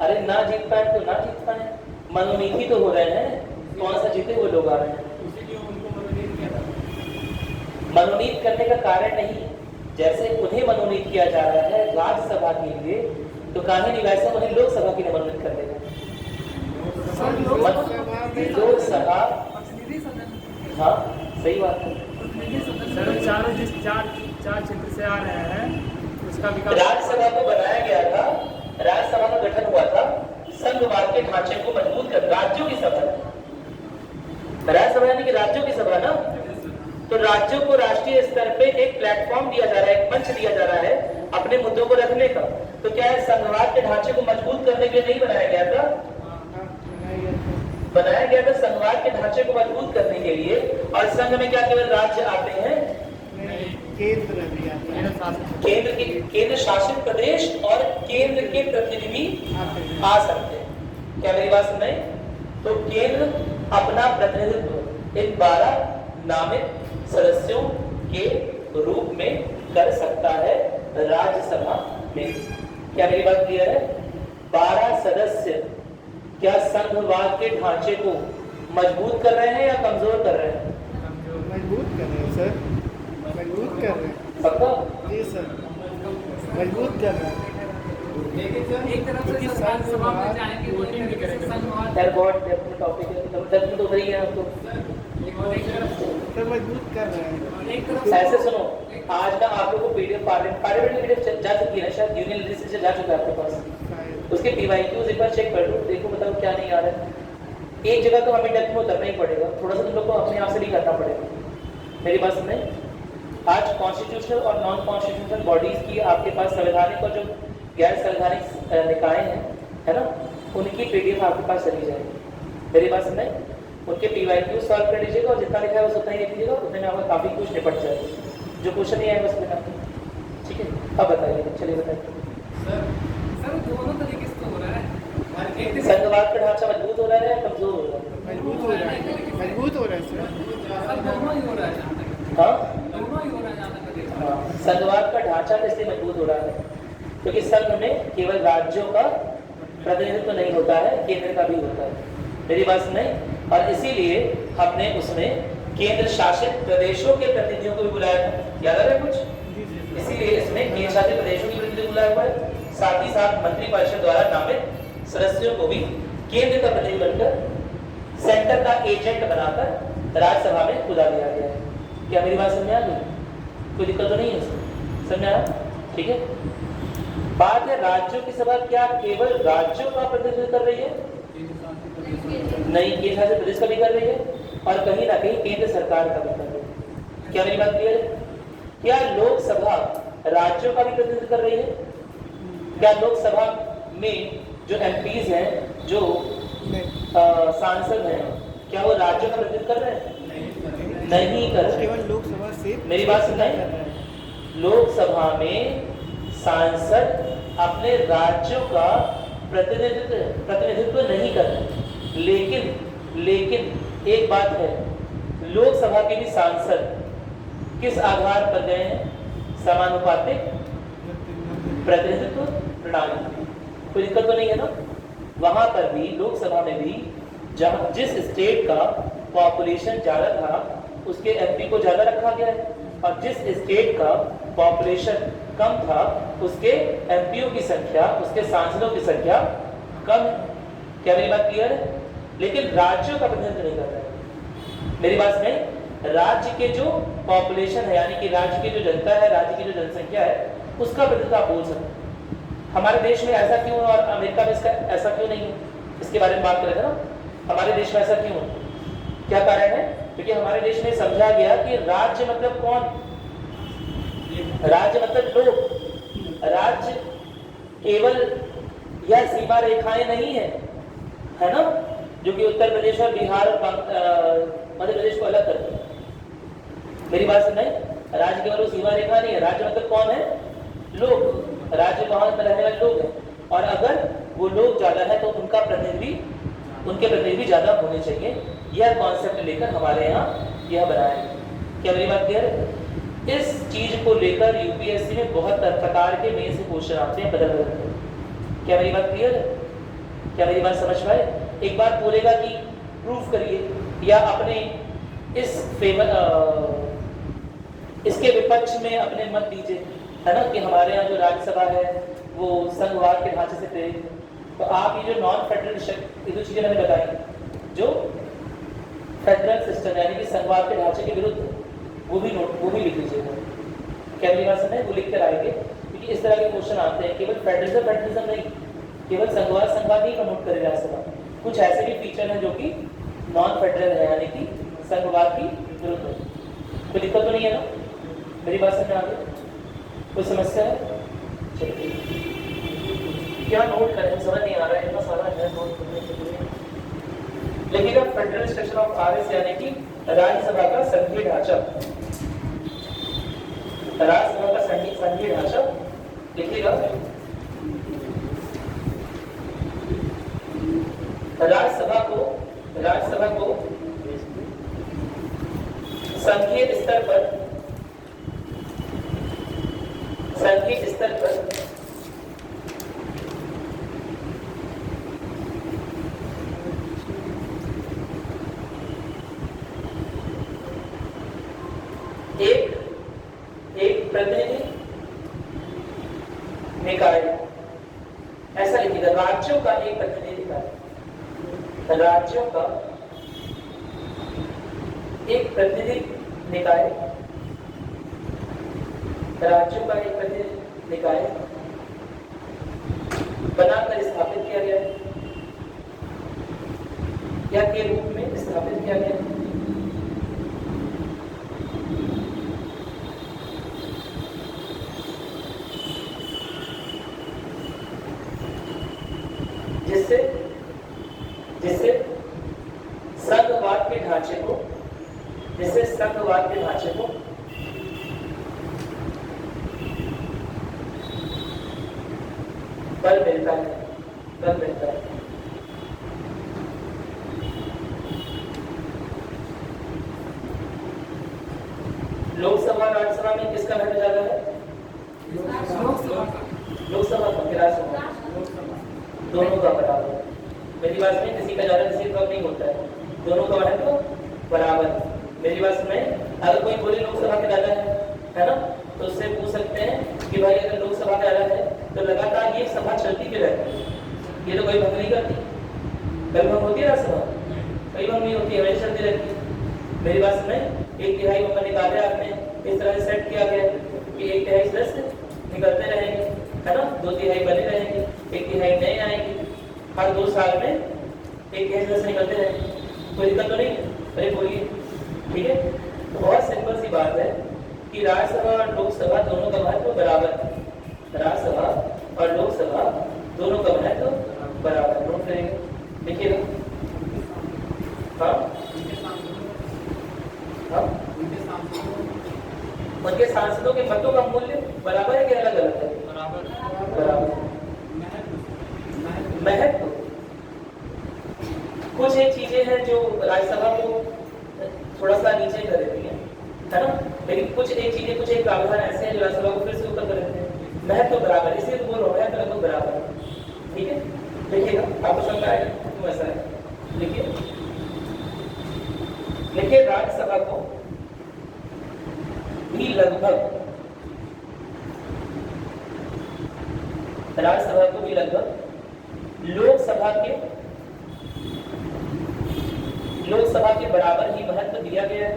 अरे ना जीत पाए तो ना जीत पाए, मनोनीति तो हो रहे हैं, कौन सा जीते हुए लोग आ रहे हैं। इसीलिए उनको मनोनीत किया था। मनोनीत करने का कारण नहीं, जैसे उन्हें मनोनीत किया जा रहा है राज्यसभा के लिए, तो काहे नहीं वैसे उन्हें लोकसभा के लिए मनोनीत कर देगा। लोकसभा, हाँ सही बात है। सर चारों जिस चार क्षेत्र से आ रहे हैं उसका विकास। राज्यसभा को बनाया गया था, राज्यसभा का गठन हुआ था संघवाद के ढांचे को मजबूत कर, राज्यों की सभा, राज्यसभा यानी कि राज्यों की सभा ना, तो राज्यों को राष्ट्रीय स्तर पे एक प्लेटफॉर्म दिया जा रहा है, एक मंच दिया जा रहा है अपने मुद्दों को रखने का। तो क्या है, संघवाद के ढांचे को मजबूत करने के लिए नहीं बनाया गया था? बनाया गया था संघवाद के ढांचे को मजबूत करने के लिए। और संघ में क्या केवल राज्य आते हैं? केंद्र भी आते हैं, केंद्र शासित प्रदेश और केंद्र के प्रतिनिधि आ सकते हैं। क्या मेरी बात सुन रहे? तो केंद्र अपना प्रतिनिधित्व इन 12 नामित सदस्यों के रूप में कर सकता है राज्यसभा में। क्या मेरी बात क्लियर है? 12 सदस्य क्या संघवाद के ढांचे को मजबूत कर रहे हैं या कमजोर कर रहे हैं? मजबूत कर रहे हैं सर, मजबूत कर रहे हैं। पक्का? जी सर, मजबूत कर रहे हैं। लेकिन सर एक तरफ से सरकार सभा में जाएंगे तो एक तरफ से संघवाद यार बहुत डेप्थ टॉपिक है, तो डेप्थ में तो उधर ही है हम तो। सर मजबूत कर रहे हैं। एक तरफ ऐसे सुनो, आज का आप लोगों को पीडीएफ पार्लियामेंट की पीडीएफ जा चुकी है ना, शायद यूनियन लेजिस्लेचर जा चुका है आपके पास, उसके पीवाईक्यूज एक बार चेक कर लो, देखो बताओ क्या नहीं आ रहा है। एक जगह तो हमें डेप्थ में उतरना ही पड़ेगा, थोड़ा सा तुम लोग को अपने आप से भी करना पड़ेगा। मेरी बात सुने, आज कॉन्स्टिट्यूशनल और नॉन कॉन्स्टिट्यूशनल बॉडीज की आपके पास संवैधानिक और जो गैर संवैधानिक निकाय हैं, है ना, उनकी पीडीएफ आपके पास चली जाएगी। मेरी बात सुने, उनके PYQ सॉल्व कर लीजिएगा और जितना लिखा है बस उतना ही लिख लीजिएगा, उतने में आपका काफ़ी कुछ निपट जाएगा। जो क्वेश्चन नहीं आएगा उसमें आपको, ठीक है। अब बताइए, चलिए बताइए। सर दोनों तरीके से तो हो रहा है। संघवाद का ढांचा मजबूत हो रहा है या कमजोर हो रहा है? मजबूत हो रहा है, मजबूत हो रहा है सर दोनों ही हो रहा है जहाँ तक। हाँ, दोनों ही हो रहा है जहाँ तक देखा। हाँ, संघवाद का ढांचा इसलिए मजबूत हो रहा है क्योंकि संघ में केवल राज्यों का प्रतिनिधित्व नहीं होता है, केंद्र का भी होता है। मेरी बात सुने, और इसीलिए हमने उसमें केंद्र शासित प्रदेशों के प्रतिनिधियों को भी बुलाया था, याद आ रहा है कुछ? इसीलिए इसमें केंद्र शासित प्रदेशों के प्रतिनिधि बुलाया हुआ है, साथ ही साथ मंत्रिपरिषद द्वारा नामित सदस्यों को भी केंद्र का प्रतिनिधि बनकर सेंटर का एजेंट बनाकर राज्यसभा में बुला दिया गया है। क्या मेरी बात समझ आ गई? कोई दिक्कत तो नहीं है इसमें? समझ आया? ठीक है। बात है राज्यों की सभा क्या केवल राज्यों का प्रतिनिधित्व कर रही है? नहीं, केंद्र शासित प्रदेश का भी कर रही है और कहीं ना कहीं केंद्र सरकार का भी कर रही है। क्या मेरी बात क्लियर है? क्या लोकसभा राज्यों का भी प्रतिनिधित्व कर रही है? क्या लोकसभा में जो MPs हैं, जो सांसद हैं, क्या वो राज्यों का प्रतिनिधित्व कर रहे हैं? नहीं कर रहे। केवल लोकसभा से। मेरी बात सुनाई, लोकसभा में सांसद अपने राज्यों का प्रतिनिधित्व नहीं कर रहे, लेकिन एक बात है, लोकसभा के भी सांसद किस आधार पर गए हैं? समानुपातिक प्रतिनिधित्व प्रणाली। कोई दिक्कत तो नहीं है ना? वहां पर भी लोकसभा में भी जहां जिस स्टेट का पॉपुलेशन ज्यादा था उसके MP को ज्यादा रखा गया है और जिस स्टेट का पॉपुलेशन कम था उसके MPओ की संख्या, उसके सांसदों की संख्या कम है। क्या मेरी बात क्लियर है? लेकिन राज्यों का प्रतिनिधित्व नहीं कर रहा है। मेरी बात में राज्य के जो पॉपुलेशन है, यानी कि राज्य की जो जनता है, राज्य की जो जनसंख्या है, उसका प्रतिनिधित्व आप बोल सकते हैं। हमारे देश में ऐसा क्यों है और अमेरिका में इसका ऐसा क्यों नहीं है? इसके बारे में बात करें ना, हमारे देश में ऐसा क्यों है? क्या कारण है? क्योंकि हमारे देश में समझा गया कि राज्य मतलब कौन? राज्य मतलब लोग। राज्य केवल यह सीमा रेखाएं नहीं है ना, जो कि उत्तर प्रदेश और बिहार और मध्य प्रदेश को अलग करती है। मेरी बात सुनाई, राज्य केवल वो सीमा रेखा नहीं है। राज्य मतलब कौन है? लोग। राज्य वहां में रहने वाले लोग हैं और अगर वो लोग ज्यादा है तो उनके प्रतिनिधि ज्यादा होने चाहिए। यह कॉन्सेप्ट लेकर हमारे यहाँ यह बनाया है। क्या मेरी बात क्लियर है? इस चीज को लेकर UPSC में बहुत प्रकार के मेन से क्वेश्चन आते हैं, बदल के। क्या मेरी बात क्लियर है? क्या मेरी बात समझ पाए? एक बार बोलेगा कि प्रूफ करिए या अपने इसके विपक्ष में अपने मत दीजिए, है ना, कि हमारे यहाँ जो राज्यसभा है वो संघवाद के ढांचे से प्रेरित है। तो आप ये जो नॉन फेडरल, ये जो चीजें मैंने बताई, जो फेडरल सिस्टम यानी कि संघवाद के ढांचे के विरुद्ध है, वो भी लिख लीजिएगा। क्या मेरी बात सुने? वो लिख कर आएंगे क्योंकि इस तरह के क्वेश्चन आते हैं। केवल फेडरलिज्म नहीं, केवल संघवाद नहीं प्रमोट करे राज्यसभा। कुछ ऐसे भी फीचर हैं जो कि नॉन फेडरल है, यानी कि संघवाद की विरुद्ध है। कोई दिक्कत तो नहीं है ना? मेरी बात समझ आ गई? कोई समस्या है? चलिए, क्या नोट करें? समझ नहीं आ रहा है, इतना सारा है नोट करने के लिए। लिखिएगा फेडरल स्ट्रक्चर ऑफ RS यानी कि राज्यसभा का संघीय ढांचा। राज्यसभा का संघीय ढांचा लिखिएगा। राज्यसभा को संघीय स्तर पर एक प्रतिनिधि निकाय, ऐसा लिखिएगा। राज्यों का एक प्रतिनिधि निकाय, राज्यों का एक प्रतिनिधि निकाय, राज्यों का एक प्रतिनिधि निकाय बनाकर स्थापित किया गया है। संख्या के रूप में स्थापित किया गया। जिससे संघवाद के ढांचे को बल मिलता है। लोकसभा राज्यसभा में किसका महत्व ज्यादा है? लोकसभा का, राज्यसभा दोनों का बराबर। मेरी बात में किसी का ज्यादा किसी का कम नहीं होता है, दोनों का महत्व बराबर। मेरी बात में अगर कोई बोले लोकसभा का ज्यादा है ना, तो उससे पूछ सकते हैं कि भाई अगर लोकसभा का ज्यादा है तो लगातार ये सभा चलती क्यों रहती है? ये तो कोई भंग नहीं करती। कभी भंग होती है राज्यसभा? कई भंग नहीं होती, हमेशा चलती रहती है। मेरी बात में 1/3 ऊपर निकाले आपने, इस तरह से सेट किया गया कि 1/3 सदस्य निकलते रहेंगे, है ना, 2/3 बने रहेंगे, 1/3 नए आएंगे, हर 2 साल में 1/3 सदस्य निकलते रहेंगे। कोई दिक्कत तो नहीं है? अरे बोलिए, ठीक है। तो बहुत सिंपल सी बात है कि राज्यसभा और लोकसभा दोनों का महत्व बराबर है। राज्यसभा और लोकसभा दोनों का महत्व बराबर। नोट करेंगे, देखिएगा। उनके सांसदों के मतों का मूल्य बराबर है कि अलग अलग है? बराबर। महत्व कुछ एक चीजें हैं जो राज्यसभा को थोड़ा सा नीचे कर देती है ना, लेकिन कुछ एक प्रावधान ऐसे हैं जो राज्यसभा को फिर से ऊपर कर देते हैं। महत्व बराबर, इसलिए तो बोल रहा हूँ महत्व लगभग बराबर, ठीक है। देखिएगा, आपको समझ में आएगा क्यों ऐसा है। देखिए राज्यसभा को भी लगभग लोकसभा के बराबर ही महत्व दिया गया है।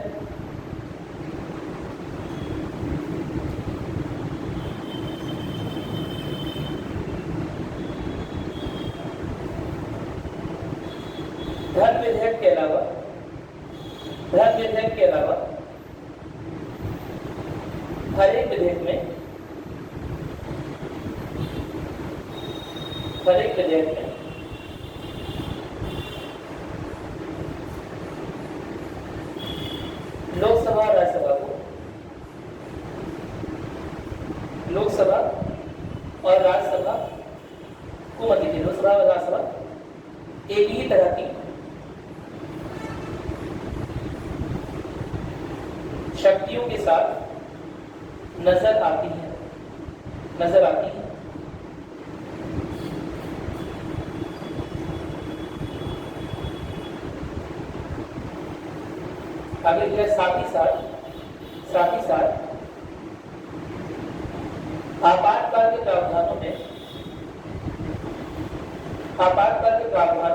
धर्म विधेयक के अलावा हर एक विधेयक में लोकसभा और राज्यसभा को मत लीजिए, लोकसभा और राज्यसभा एक ही तरह की शक्तियों के साथ नजर आती है। आगे साथ ही साथ आपातकाल के प्रावधानों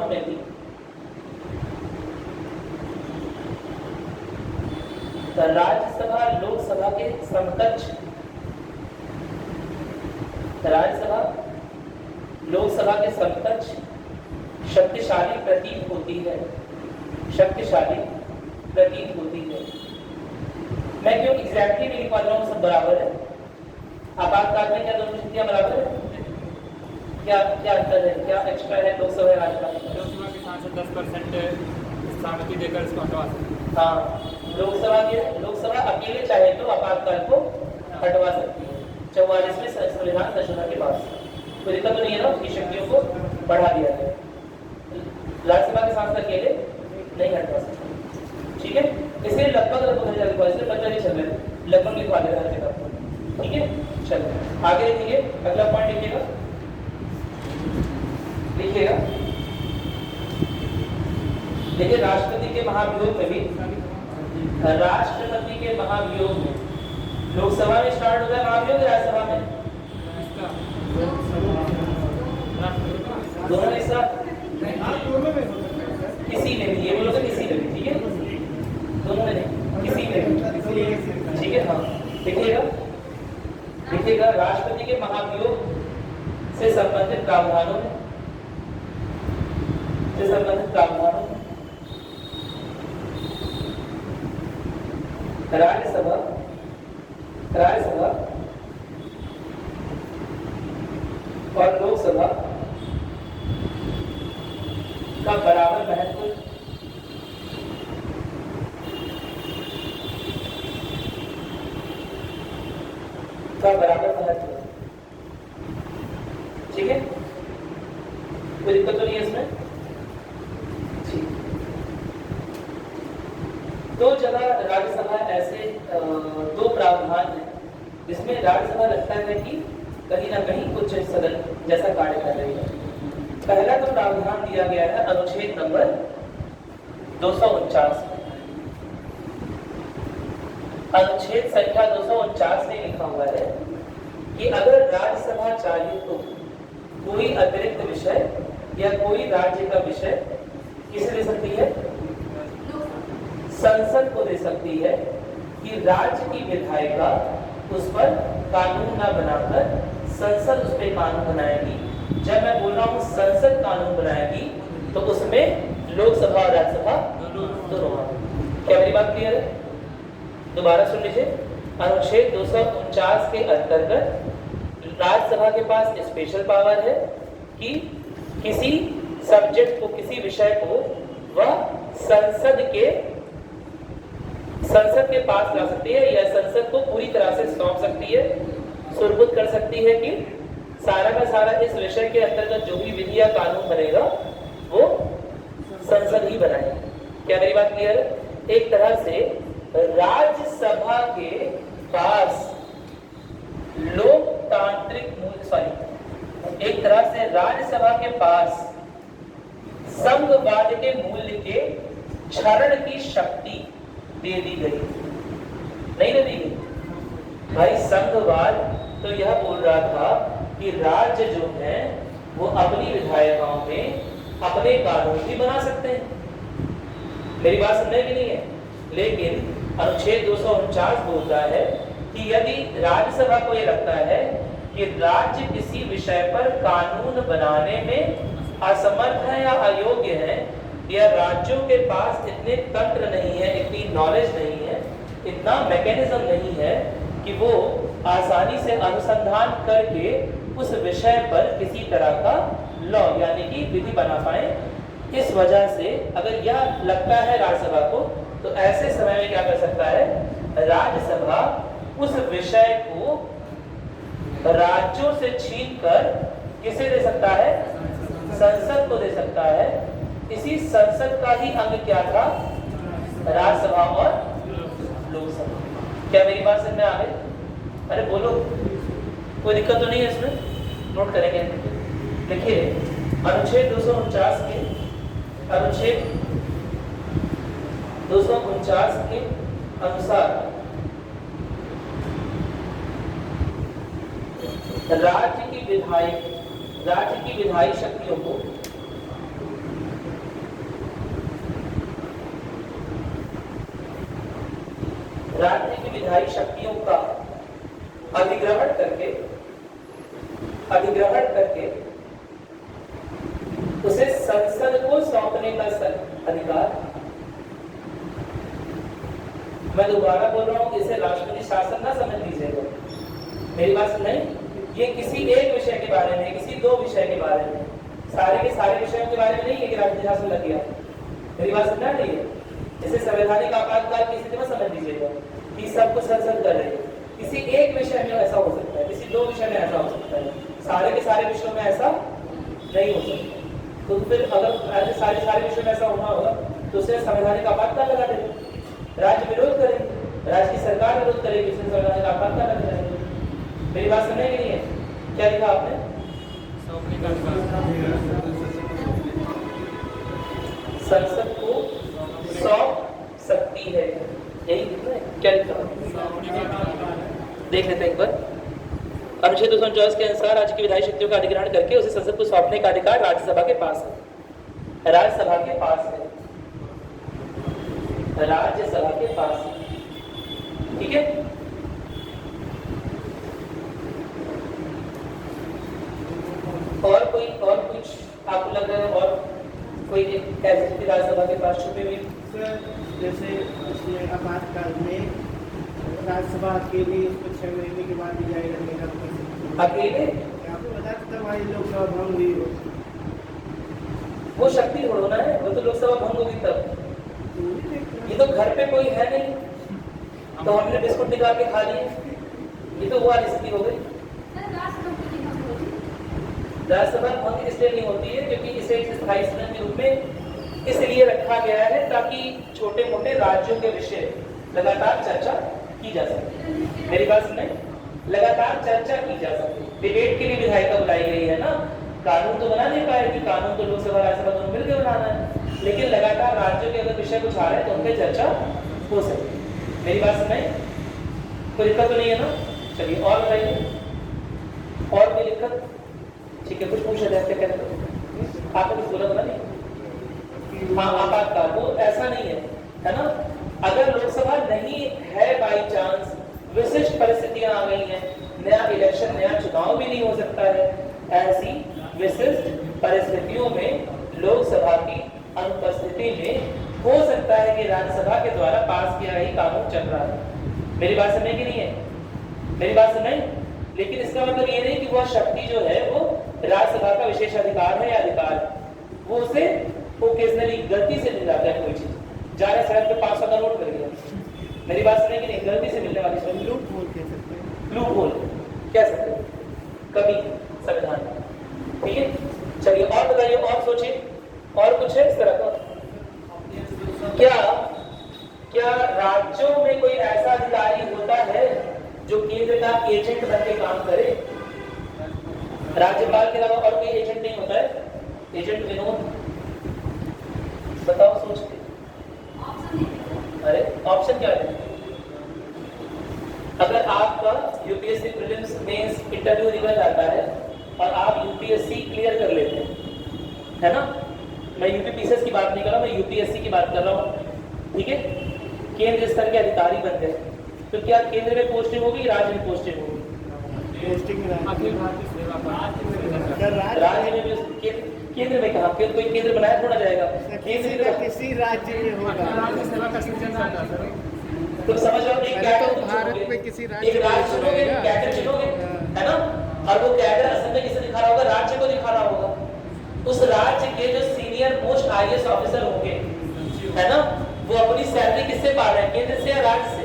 में भी राज्यसभा लोकसभा के समकक्ष शक्तिशाली प्रतीत होती है। मैं क्यों एग्जैक्टली नहीं लिख पा रहा हूँ, सब बराबर है। आपातकाल में क्या दोनों शक्तियां बराबर है? क्या अंतर है, क्या एक्स्ट्रा है लोकसभा और राज्यसभा? लोकसभा के सांसद 10% सहमति देकर इसको हटवा सकते हैं। हाँ, लोकसभा अकेले चाहे तो आपातकाल को हटवा सकती है 44वें संविधान संशोधन के बाद। कोई दिक्कत तो नहीं है ना, उसकी शक्तियों को बढ़ा दिया है। राज्यसभा के सांसद अकेले नहीं हटवा सकते, ठीक है। इसलिए लगभग लिखवा दे रहा है, ठीक है। चलो आगे देखिए, अगला पॉइंट लिखिएगा। देखिए राष्ट्रपति के महाभियोग में लोकसभा में स्टार्ट होता है महाभियोग, राज्यसभा में दोनों एक साथ, किसी ने भी, ये बोलो तो किसी ने भी, ठीक है, दोनों में नहीं, किसी ने भी, ठीक है। हाँ देखिएगा राष्ट्रपति के महाभियोग से संबंधित प्रावधानों में राज्यसभा और लोकसभा का बराबर महत्व ठीक है, कोई दिक्कत तो नहीं है इसमें। ठीक, दो जगह राज्यसभा ऐसे दो प्रावधान है जिसमें राज्यसभा लगता है कि कहीं ना कहीं कुछ सदन जैसा कार्य कर रही है। पहला तो प्रावधान दिया गया है अनुच्छेद नंबर 249, अनुच्छेद संख्या 249 में लिखा हुआ है कि अगर राज्यसभा चाहे तो कोई अतिरिक्त विषय या कोई राज्य का विषय किसे दे सकती है, संसद को दे सकती है कि राज्य की विधायिका उस पर कानून न बनाकर संसद उस पर कानून बनाएगी। जब मैं बोल रहा हूं संसद कानून बनाएगी तो उसमें लोकसभा और राज्यसभा दोनों। क्या मेरी बात क्लियर है? दोबारा सुन लीजिए, अनुच्छेद 249 के अंतर्गत राज्यसभा के पास स्पेशल पावर है कि किसी सब्जेक्ट को, किसी विषय को वह संसद के पास ला सकती है या संसद को पूरी तरह से सौंप सकती है, सुरबुद्ध कर सकती है कि सारा का सारा इस विषय के अंतर्गत जो भी विधि या कानून बनेगा वो संसद ही बनाएगी। क्या मेरी बात क्लियर है? एक तरह से राज्यसभा के पास लोकतांत्रिक मूल्य, एक तरह से राज्यसभा के पास संघवाद के मूल्य के क्षरण की शक्ति दे दी गई, नहीं दे दी गई। भाई संघवाद तो यह बोल रहा था कि राज्य जो है वो अपनी विधायिकाओं में अपने कानून भी बना सकते हैं। मेरी बात समझने की नहीं है, लेकिन अनुच्छेद 249 बोलता है कि यदि राज्यसभा को यह लगता है कि राज्य किसी विषय पर कानून बनाने में असमर्थ है या अयोग्य है, या राज्यों के पास इतने तंत्र नहीं है, इतनी नॉलेज नहीं है, इतना मैकेनिज्म नहीं है कि वो आसानी से अनुसंधान करके उस विषय पर किसी तरह का लॉ यानी कि विधि बना पाए, इस वजह से अगर यह लगता है राज्यसभा को, तो ऐसे समय में क्या कर सकता है, राज्यसभा उस विषय को राज्यों से छीनकर किसे दे सकता है, संसद को दे सकता है। इसी संसद का ही अंग क्या था, राज्यसभा और लोकसभा। क्या मेरी बात समझ में आ गई? अरे बोलो, कोई दिक्कत तो नहीं है इसमें? नोट करेंगे, देखिए अनुच्छेद 249 के अनुसार राज्य की विधायी शक्तियों को राज्य की विधायी शक्तियों का अधिग्रहण करके उसे संसद को सौंपने का अधिकार। मैं दोबारा बोल रहा हूं, इसे राष्ट्रपति शासन ना समझ लीजिएगा, मेरी बात नहीं। ये किसी एक विषय के बारे में, किसी दो विषय के बारे में, सारे के सारे विषयों के बारे में नहीं है कि राष्ट्रपति शासन लग गया। मेरी बात समझना नहीं है। इसे संवैधानिक आपातकाल की स्थिति में समझ लीजिएगा कि सब कुछ संसद कर रही है। किसी एक विषय में ऐसा हो सकता है, किसी दो विषय में ऐसा हो सकता है, सारे के सारे विषयों में ऐसा नहीं हो सकता। तो फिर अगर सारे विषयों में ऐसा होना होगा तो उसे संवैधानिक आपातकाल लगा देंगे, राज्य विरोध करेंगे, राज्य की सरकार विरोध करेगी, उसे संवैधानिक आपातकाल लगा देंगे। मेरी बात समझने की नहीं है? क्या लिखा आपने? संसद को सौंप सकती है, यही लिखा है। क्या लिखा है देख लेते हैं एक बार। अनुच्छेद 249 के अनुसार राज्य की विधायी शक्तियों का अधिग्रहण करके उसे संसद को सौंपने का अधिकार राज्यसभा के पास है। राज्यसभा के पास है, राज्यसभा के पास है, ठीक है। और कुछ आपको लग रहा है? और कोई एक ऐसी राज्यसभा के पास छुपी हुई? जैसे आपातकाल में राज्यसभा अकेले उसको 6 महीने के बाद भी जारी रखने का कर सकते हैं। अकेले आपको पता था हमारी लोकसभा भंग हुई हो वो शक्ति होना है, वो तो लोकसभा भंग होगी तब। ये तो घर पे कोई है नहीं तो हमने बिस्कुट निकाल के खा लिए, ये तो वो वाली स्थिति हो गई। राज्यसभा भंग इसलिए नहीं होती है क्योंकि इसे एक स्थायी सदन के रूप में इसलिए रखा गया है ताकि छोटे मोटे राज्यों के विषय लगातार चर्चा की जा सके। मेरी बात सुने, लगातार चर्चा की जा सके। डिबेट के लिए विधायिका बुलाई गई है ना, कानून तो बना नहीं पाएगी, कानून तो लोकसभा राज्यसभा दोनों मिलकर बनाना है, लेकिन लगातार राज्यों के अगर विषय कुछ आ रहे हैं तो उन पर चर्चा हो सके। मेरी बात सुने, कोई दिक्कत तो नहीं है ना? चलिए और बताइए, और कोई दिक्कत? ठीक है, कुछ पूछा जाए क्या कहते हैं? आपने कुछ बोला नहीं? हाँ, आपातकाल वो ऐसा नहीं है ना? अगर लोकसभा नहीं है, बाई चांस विशिष्ट परिस्थितियां आ गई हैं, नया इलेक्शन नया चुनाव भी नहीं हो सकता है, ऐसी विशिष्ट परिस्थितियों में लोकसभा की अनुपस्थिति में हो सकता है कि राज्यसभा के द्वारा पास किया गया कानून चल रहा है। मेरी बात समझ की नहीं है? मेरी बात समझ? लेकिन इसका मतलब ये नहीं कि वह शक्ति जो है वो राज्यसभा का विशेष अधिकार है या अधिकार है, वो उसे ओकेजनली गलती से मिल जाता है। कोई चीज जा रहे सड़क पे 500 का नोट कर गया, मेरी बात सुने कि नहीं, गलती से मिलने वाली चीज लूट होल कह सकते हैं। लूप होल कह सकते हैं कभी संविधान। ठीक है, चलिए और बताइए, और सोचिए, और कुछ है इस तरह का? क्या राज्यों में कोई ऐसा अधिकारी होता है जो केंद्र का एजेंट बन के काम करे? राज्यपाल के अलावा और कोई एजेंट नहीं होता है? एजेंट विनोद बताओ सोच के। अरे ऑप्शन क्या है? अगर आपका UPSC prelims mains interview result आता है और आप यूपीएससी क्लियर कर लेते हैं, है ना? मैं यूपीपीसीएस की बात नहीं कर रहा, मैं यूपीएससी की बात कर रहा हूँ, ठीक है? केंद्र स्तर के अधिकारी बन गए, तो क्या केंद्र में पोस्टिंग होगी, राज्य में पोस्टिंग होगी? अखिल भारतीय सेवा राज्य में भी केंद्र में कहा, कोई केंद्र बनाया थोड़ा जाएगा, किसी राज्य में होगा। राज्य सेवा का सृजन करना सर। तुम समझ रहे हो? एक कैडर तुम भारत चुनोगे, में किसी राज्य एक राज्य में चुनोगे, रहेगा। कैडर चुनोगे, है ना? और वो कैडर असल में किसे दिखा रहा होगा? राज्य को दिखा रहा होगा। उस राज्य के जो सीनियर मोस्ट आईएएस ऑफिसर होंगे, है ना, वो अपनी सैलरी किससे पा रहे हैं? केंद्र से या राज्य से?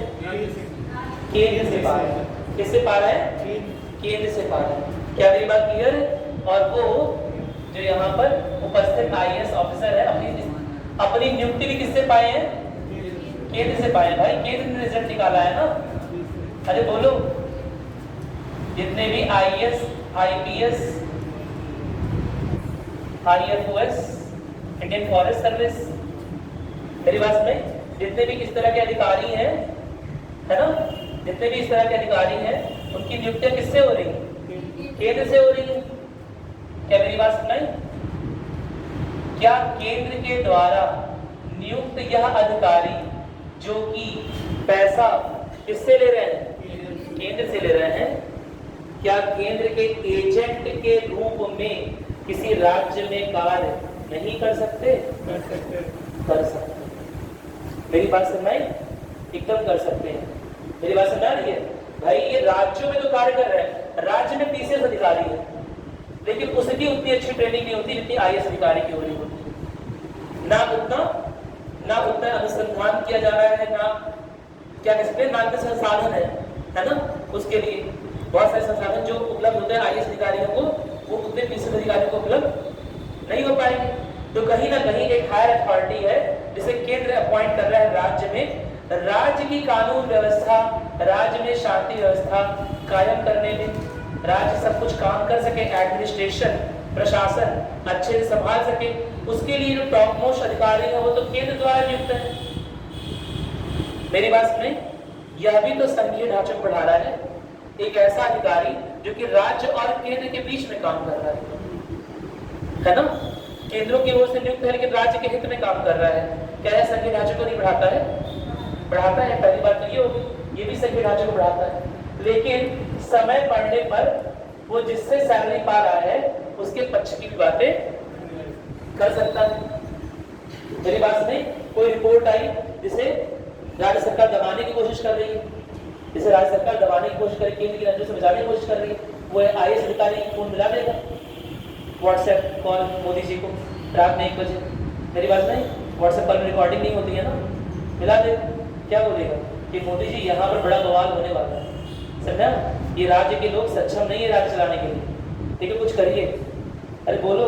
केंद्र से पा रहे हैं। किससे पा रहे हैं? केंद्र से पा रहे हैं। क्या मेरी बात क्लियर है? और वो जो यहाँ पर उपस्थित आईएएस ऑफिसर है, अपनी नियुक्ति भी किससे पाए हैं? केंद्र से पाए। भाई केंद्र ने रिजल्ट निकाला है ना? अरे बोलो, जितने भी IAS, IPS, IFOS, Indian forest service, मेरी बात में जितने भी इस तरह के अधिकारी हैं, है ना, जितने भी इस तरह के अधिकारी हैं, उनकी नियुक्तियां किससे हो रही है? केंद्र से हो रही है। क्या मेरी बात सुनाई? क्या केंद्र के द्वारा नियुक्त यह अधिकारी जो कि पैसा किससे ले रहे हैं? केंद्र से ले रहे हैं, क्या केंद्र के एजेंट के रूप में किसी राज्य में कार्य नहीं कर सकते? कर सकते। मेरी बात सुनाई? एकदम कर सकते हैं। मेरी बात सुना रही है? भाई ये राज्यों में तो कार्य कर रहे हैं, राज्य में पीसीएस अधिकारी है, लेकिन उसकी उतनी अच्छी ट्रेनिंग नहीं होती जितनी आईएएस अधिकारी की हो रही होती है। ना उतना अनुसंधान किया जा रहा है, ना क्या कह सकते हैं, ना इतने संसाधन है ना? उसके लिए बहुत सारे संसाधन जो उपलब्ध होते हैं आईएएस अधिकारियों को, वो उतने पीसीएस अधिकारियों को उपलब्ध नहीं हो पाएंगे। तो कहीं ना कहीं एक हायर अथॉरिटी है जिसे केंद्र अपॉइंट कर रहा है राज्य में, राज्य की कानून व्यवस्था, राज्य में शांति व्यवस्था कायम करने में, राज्य सब कुछ काम कर सके, एडमिनिस्ट्रेशन, प्रशासन अच्छे से संभाल सके, उसके लिए जो टॉप मोस्ट अधिकारी है वो तो केंद्र द्वारा नियुक्त है। मेरी बात सुने, यह भी तो संघीय ढांचे को बढ़ा रहा है, एक ऐसा अधिकारी जो कि राज्य और केंद्र के बीच में काम कर रहा है ना? केंद्रों की ओर से नियुक्त है लेकिन राज्य के हित में काम कर रहा है। क्या यह संघीय ढांचे को नहीं बढ़ाता है? बढ़ाता है। पहली बात तो ये होगी, ये भी संघीय ढांचे को बढ़ाता है, लेकिन समय पड़ने पर वो जिससे सैलरी पा रहा है उसके पक्ष की भी बातें कर सकता है। मेरी बात नहीं, कोई रिपोर्ट आई जिसे राज्य सरकार दबाने की कोशिश कर रही है, जैसे राज्य सरकार दबाने की कोशिश कर रही है, केंद्र की नजरों से बचाने की कोशिश कर रही है, वो IAS अधिकारी फोन मिला देगा व्हाट्सएप कॉल मोदी जी को रात में 1 बजे। मेरी बात नहीं, व्हाट्सएप कॉल में रिकॉर्डिंग नहीं होती है ना, मिला देगा। क्या बोलेगा कि मोदी जी यहाँ पर बड़ा बवाल होने वाला है, समझा? ये राज्य के लोग सक्षम नहीं है राज्य चलाने के लिए, ठीक है, कुछ करिए। अरे बोलो,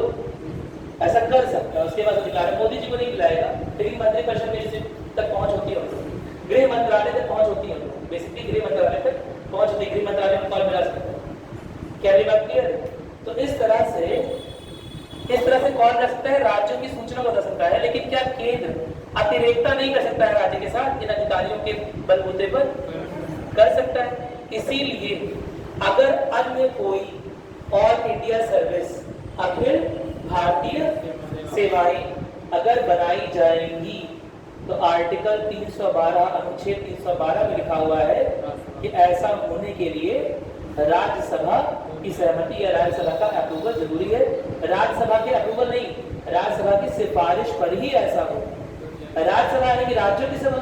ऐसा कर सकता है, उसके बाद अधिकार है। मोदी जी को नहीं बुलाएगा, लेकिन मंत्रिपरिषद में तक पहुंच होती है, गृह मंत्रालय तक पहुंच होती है, बेसिकली गृह मंत्रालय तक पहुंच होती है, गृह मंत्रालय में कॉल मिला सकता है। क्या ये बात क्लियर है? तो इस तरह से कॉल कर सकता है, राज्यों की सूचना को दे सकता है, लेकिन क्या केंद्र अतिरेकता नहीं कर सकता है राज्य के साथ? इन अधिकारियों के बलबूते पर कर सकता है। इसीलिए अगर अन्य कोई all India service, Akhil Bharatiya सेवाएं अगर बनाई जाएंगी तो आर्टिकल 312 अनुच्छेद 312 में लिखा हुआ है कि ऐसा होने के लिए राज्यसभा की सहमति या राज्यसभा का अप्रूवल जरूरी है। राज्यसभा के अप्रूवल नहीं, राज्यसभा की सिफारिश पर ही ऐसा हो। राज्यसभा है कि राज्यों की सभा,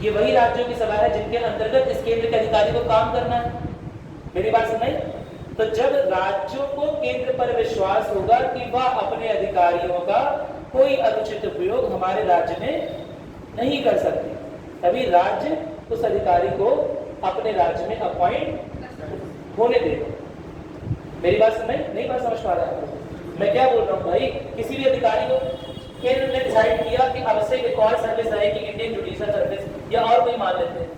ये वही राज्यों की सभा है जिनके अंतर्गत इस केंद्र के अधिकारी को काम करना है। मेरी बात समझ? तो जब राज्यों को केंद्र पर विश्वास होगा कि वह अपने अधिकारियों का कोई अनुचित उपयोग हमारे राज्य में नहीं कर सकते, तभी राज्य उस अधिकारी को अपने राज्य में अपॉइंट होने देगा। मेरी बात समझ? नहीं बात समझ पा रहा है मैं क्या बोल रहा हूँ भाई? किसी भी अधिकारी को केंद्र ने डिसाइड किया कि आवश्यक एक और सर्विस रहेगी, इंडियन जुडिशियल सर्विस या और कोई मान लेते हैं,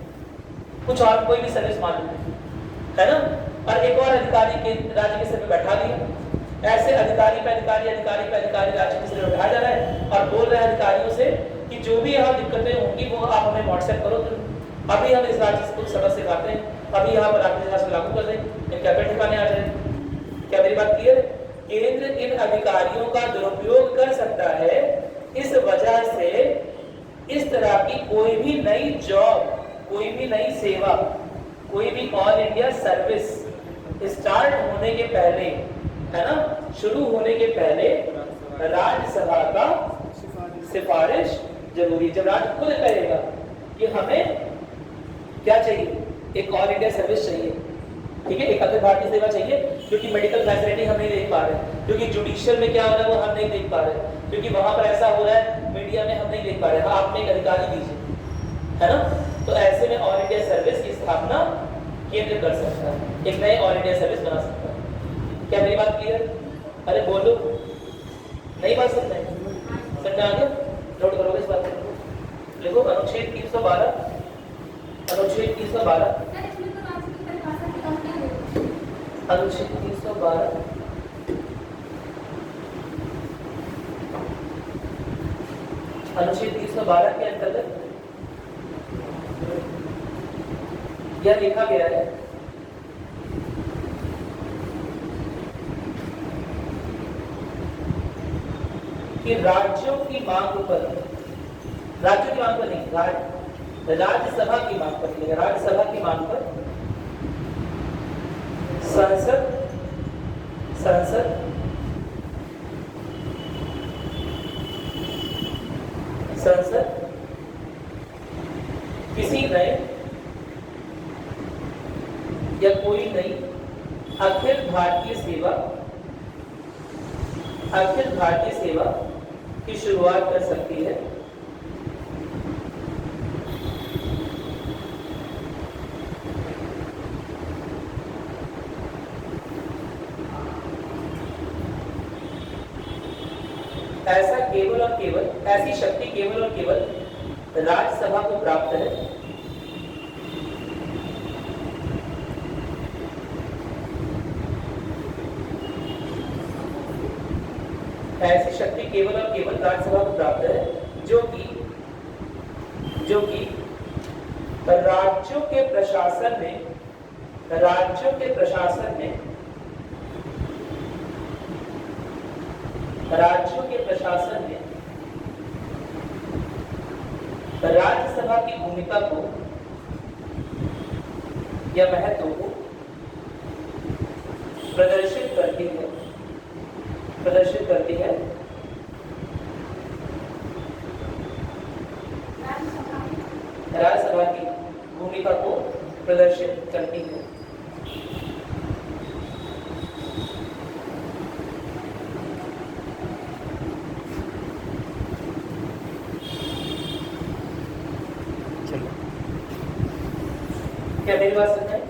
कुछ और कोई भी सर्विस मान लेते हैं, है ना? और एक और अधिकारी के राज्य के सिर पे बैठा दिया। ऐसे अधिकारी पे अधिकारी राज्य के सिर पे बैठा जा रहा है और बोल रहे हैं अधिकारियों से कि जो भी यहाँ दिक्कतें होंगी वो आप हमें व्हाट्सएप करो, तो अभी हम इस राज्य से कुछ सबक सिखाते हैं, अभी यहाँ पर आपके राज्य लागू कर दें, इनके अपने ठिकाने आ जाए। क्या मेरी बात क्लियर है? केंद्र इन अधिकारियों का दुरुपयोग कर सकता है। इस वजह से इस तरह की कोई भी नई जॉब, कोई भी नई सेवा, कोई भी ऑल इंडिया सर्विस स्टार्ट होने के पहले, है ना, शुरू होने के पहले राज्यसभा का सिफारिश जरूरी। जब राज्य खुद कहेगा कि हमें क्या चाहिए, एक ऑल इंडिया सर्विस चाहिए, ठीक है, एक अखिल भारतीय सेवा चाहिए, क्योंकि मेडिकल फैसिलिटी हम नहीं देख पा रहे, क्योंकि जुडिशियल में क्या हो रहा है वो हम नहीं देख पा रहे, क्योंकि वहां पर ऐसा हो रहा है मीडिया में हम नहीं देख पा रहे, हाँ आप में एक अधिकारी दीजिए, है ना? तो ऐसे में ऑल इंडिया सर्विस की स्थापना केंद्र कर सकता है, एक नए ऑल इंडिया सर्विस बना सकता है। क्या मेरी बात क्लियर? अरे बोलो, नहीं बात समझ में आ गया? नोट करोगे इस बात को? देखो अनुच्छेद 312, अनुच्छेद 312, अनुच्छेद 312 अनुच्छेद 312 के अंतर्गत यह लिखा गया है कि राज्यों की मांग पर, राज्यों की मांग पर नहीं, राज्यसभा की मांग पर, राज्यसभा की मांग पर संसद किसी नए या कोई नई अखिल भारतीय सेवा की शुरुआत कर सकती है। ऐसा केवल और केवल, ऐसी शक्ति केवल और केवल राज्यसभा को प्राप्त है। ऐसी शक्ति केवल और केवल राज्यसभा को प्राप्त है जो कि राज्यों के प्रशासन में राज्यसभा की भूमिका को या महत्व को प्रदर्शित करती है राज्यसभा की भूमिका को प्रदर्शित करती है। क्या मेरी बात समझ में?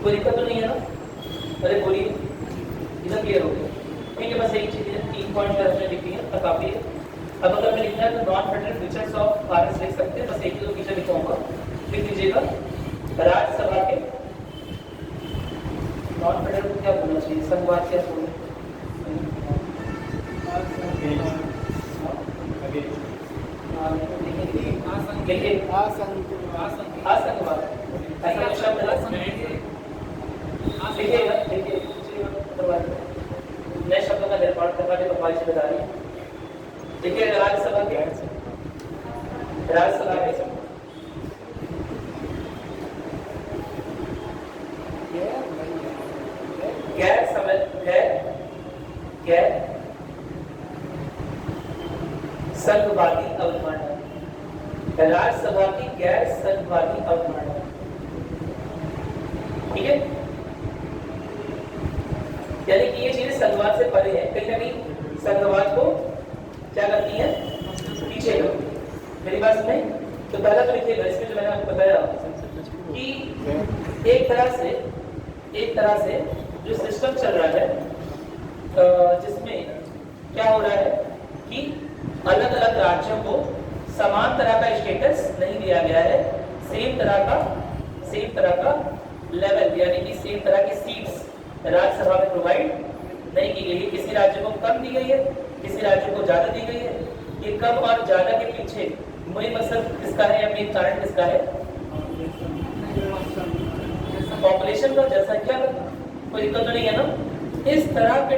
कोई दिक्कत तो नहीं है ना? अरे बोलिए, एकदम क्लियर हो गया। ठीक है, बस एक चीज है, 3 पॉइंट हमने लिख लिया तो काफी है। अब अगर मैं लिखना है तो non federal features of Bharat लिख सकते हैं, बस एक ही दो फीचर लिखूंगा, लिख लीजिएगा। राज्यसभा के नॉन फेडरल को क्या बोलना चाहिए, संघवाद क्या बोलना देखिए आसंगवाद ऐसा शब्द है, देखिएगा देखिए नए शब्दों का निर्माण करना भी हमारी जिम्मेदारी है। देखिए राज्यसभा के गैर समझ है, गैर संघवादी अवधारणा, राज्यसभा की गैर संघवादी अवधारणा। ठीक है, यानी कि ये चीजें संघवाद से परे है, कहीं ना कहीं संघवाद को क्या करती है, पीछे करती है। मेरी बात सुने तो पहला तो लिखिएगा, इसमें जो मैंने आपको बताया कि एक तरह से जो सिस्टम चल रहा है, जिसमेम क्या हो रहा है कि अलग अलग राज्यों को समान तरह का स्टेटस नहीं दिया गया है, सेम तरह का लेवल, यानी कि सेम तरह की सीट्स राज्यसभा में प्रोवाइड नहीं की गई है। किसी राज्य को कम दी गई है, किसी राज्य को ज्यादा दी गई है। ये कम और ज्यादा के पीछे मेन मकसद किसका है या मेन कारण किसका है? पॉपुलेशन का, जनसंख्या का। कोई दिक्कत तो नहीं है ना? इस तरह के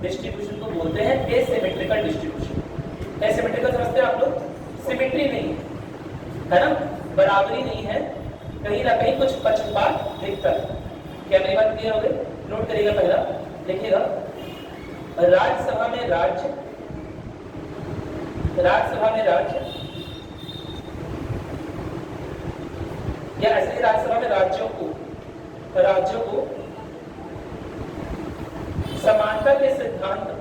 डिस्ट्रीब्यूशन को बोलते हैं एसिमेट्रिकल डिस्ट्रीब्यूशन। एसिमेट्रिकल समझते हैं आप लोग? सिमेट्री नहीं है ना, बराबरी नहीं है, कहीं ना कहीं कुछ पक्षपात दिखता है। क्या मेरी बात क्लियर हो गई? नोट करिएगा, पहला देखिएगा, राज्यसभा में राज्य या ऐसे राज्यसभा में राज्यों को समानता के सिद्धांत पर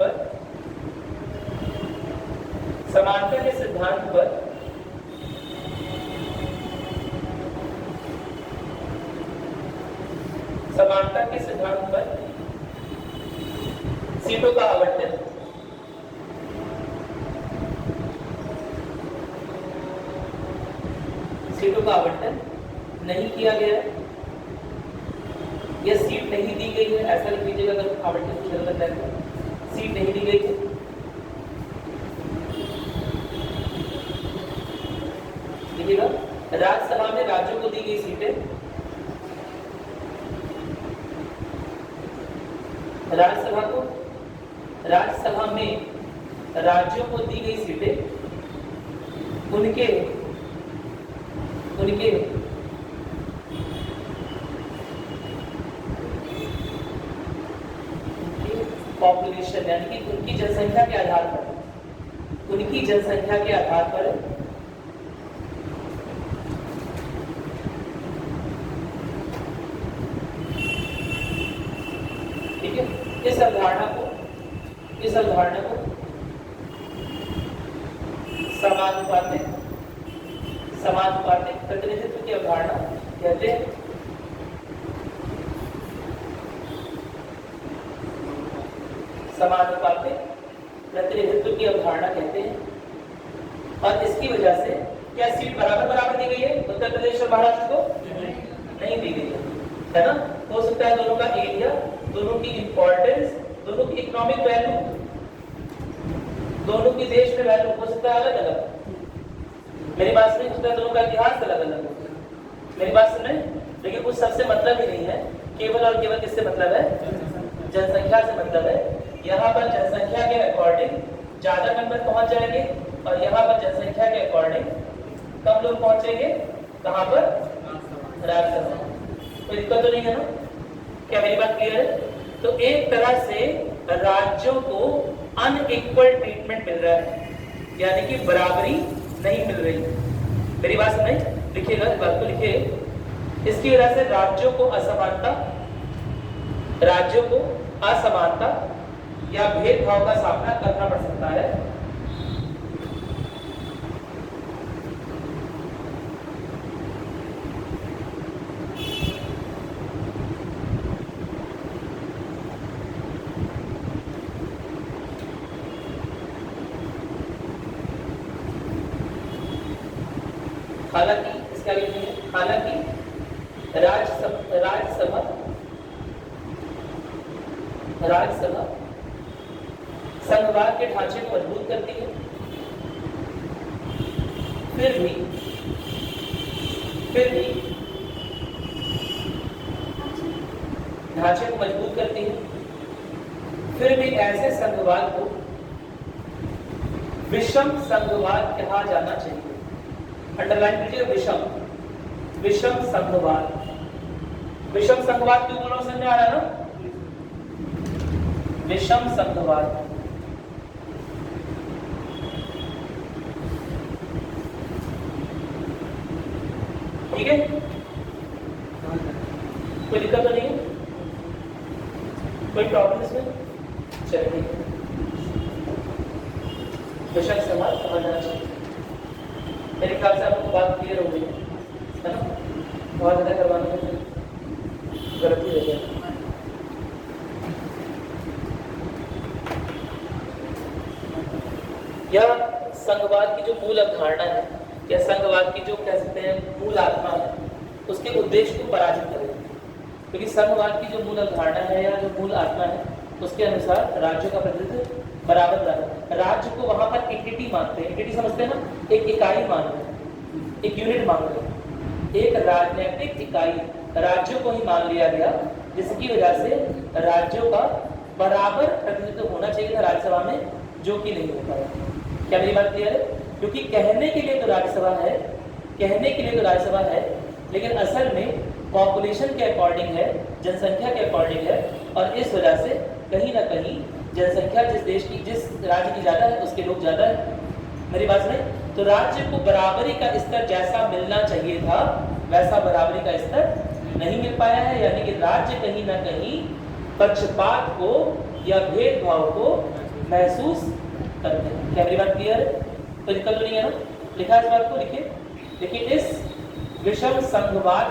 सीटों का आवंटन नहीं किया गया है, या सीट नहीं दी गई है, ऐसा लिख लीजिएगा अगर आवंटन की जरूरत है। सीट नहीं दी गई है, देखिएगा, राज्यसभा में राज्यों को दी गई सीटें, राज्यसभा में राज्यों को दी गई सीटें उनके पॉपुलेशन, यानी कि उनकी जनसंख्या के आधार पर ठीक है, इस अवधारणा को समानुपातिक प्रतिनिधित्व की अवधारणा कहते हैं। समानुपातिक प्रतिनिधित्व की अवधारणा कहते हैं। और इसकी वजह से क्या सीट बराबर दी गई है उत्तर प्रदेश और महाराष्ट्र को? नहीं दी गई है ना। हो सकता है दोनों का एरिया, दोनों की इंपॉर्टेंस, दोनों की इकोनॉमिक वैल्यू, दोनों की देश में वैल्यू हो सकता है अलग अलग। मेरी बात सुनिए, हो सकता है दोनों का इतिहास अलग अलग हो। मेरी बात सुन रहे हैं? लेकिन कुछ सबसे मतलब ही नहीं है, केवल और केवल किससे मतलब है? जनसंख्या से मतलब है। यहाँ पर जनसंख्या के अकॉर्डिंग ज्यादा मेंबर पहुंच जाएंगे और यहाँ पर जनसंख्या के अकॉर्डिंग कम लोग पहुंचेंगे। कहाँ पर? राज्यसभा। कोई दिक्कत तो नहीं है ना? क्या मेरी बात क्लियर है? तो एक तरह से राज्यों को अनइक्वल ट्रीटमेंट मिल रहा है, यानी कि बराबरी नहीं मिल रही। मेरी बात सुनाई, लिखिएगा इस बात को, लिखिए। इसकी वजह से राज्यों को असमानता या भेदभाव का सामना करना पड़ सकता है। हालांकि इसके आगे लिखेंगे, हालांकि राज्यसभा संघवाद के ढांचे को मजबूत करती है, फिर भी ढांचे को मजबूत करती है, फिर भी ऐसे संघवाद को विषम संघवाद कहा जाना चाहिए। अंडरलाइन कीजिए, विषम संघवाद। विषम संघवाद क्यों बोलो, समझ में आ रहा है ना? विषम संघवाद, ठीक है? कोई दिक्कत तो नहीं है, कोई प्रॉब्लम इसमें? चलिए ठीक है, विषम संघवाद कहा जाना चाहिए। मेरे ख्याल से आपको बात क्लियर हो गई है ना? बहुत ज्यादा करवाने में गलती हो गई। यह संघवाद की जो मूल अवधारणा है या संघवाद की जो कह सकते हैं मूल आत्मा है, उसके उद्देश्य को पराजित करेगी। क्योंकि संघवाद की जो मूल अवधारणा है या जो मूल आत्मा है, उसके अनुसार राज्यों का प्रतिनिधित्व बराबर रहना। राज्य को वहां पर एंटिटी मानते हैं, एंटिटी समझते हैं ना, एक इकाई मान रहे हैं, एक यूनिट मान रहे हैं, एक राजनीतिक इकाई राज्यों को ही मान लिया गया, जिसकी वजह से राज्यों का बराबर प्रतिनिधित्व होना चाहिए था राज्यसभा में, जो कि नहीं हो पाया। क्या मेरी बात क्लियर है? क्योंकि कहने के लिए तो राज्यसभा है, लेकिन असल में पॉपुलेशन के अकॉर्डिंग है, जनसंख्या के अकॉर्डिंग है, और इस वजह से कहीं ना कहीं जनसंख्या जिस राज्य की ज्यादा है, उसके लोग ज्यादा है। मेरी बात सुने, तो राज्य को बराबरी का स्तर जैसा मिलना चाहिए था, वैसा बराबरी का स्तर नहीं मिल पाया है। यानी कि राज्य कहीं ना कहीं पक्षपात को या भेदभाव को महसूस करते हैं। क्या मेरी बात क्लियर है? तो दिक्कत तो नहीं है ना? लिखा है इस बात को, लिखिए। देखिए, इस विषम संघवाद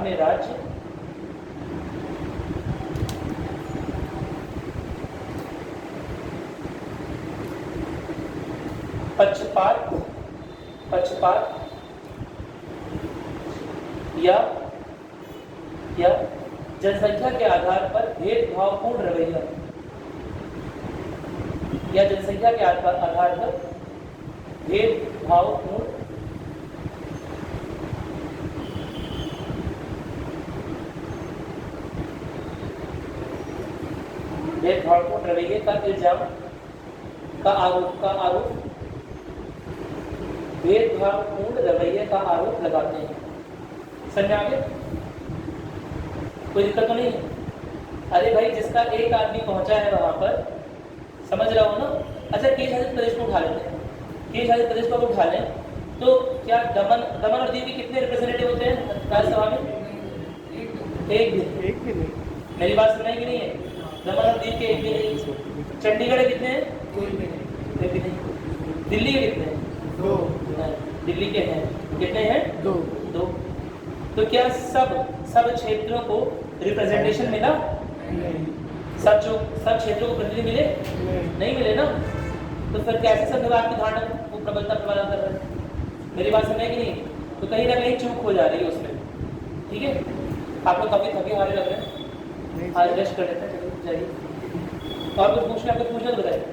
में राज्य पक्षपात या जनसंख्या के आधार पर भेदभावपूर्ण रवैया या जनसंख्या के आधार पर भेदभावपूर्ण रवैये का इल्जाम का आरोप भेदभावपूर्ण रवैये का आरोप लगाते हैं। समझ आ गया? कोई दिक्कत तो नहीं है? अरे भाई, जिसका एक आदमी पहुंचा है वहां पर, समझ रहा हो ना? अच्छा, केश शासित प्रदेश को उठा लेते हैं, केश शासित प्रदेश को उठा लें, तो क्या दमन और दीव के कितने रिप्रेजेंटेटिव होते हैं राज्यसभा में? एक भी नहीं। मेरी बात सुनाई कि नहीं है? दमन और दीव के एक भी नहीं। चंडीगढ़ कितने हैं? एक भी नहीं। दिल्ली के कितने हैं? 2। दिल्ली के हैं कितने हैं? 2। तो क्या सब क्षेत्रों को रिप्रेजेंटेशन मिला? सब क्षेत्रों को प्रतिनिधि मिले? नहीं मिले ना? तो फिर कैसे संघवाद की धारणा को प्रबलता प्रदान कर रहे हैं? मेरी बात समझे कि नहीं? तो कहीं ना कहीं चूक हो जा रही है उसमें। ठीक है, आप लोग काफी थके हारे लग रहे हैं, आज रेस्ट कर लेते हैं, चलिए जाइए। और कुछ पूछना तो बताइए।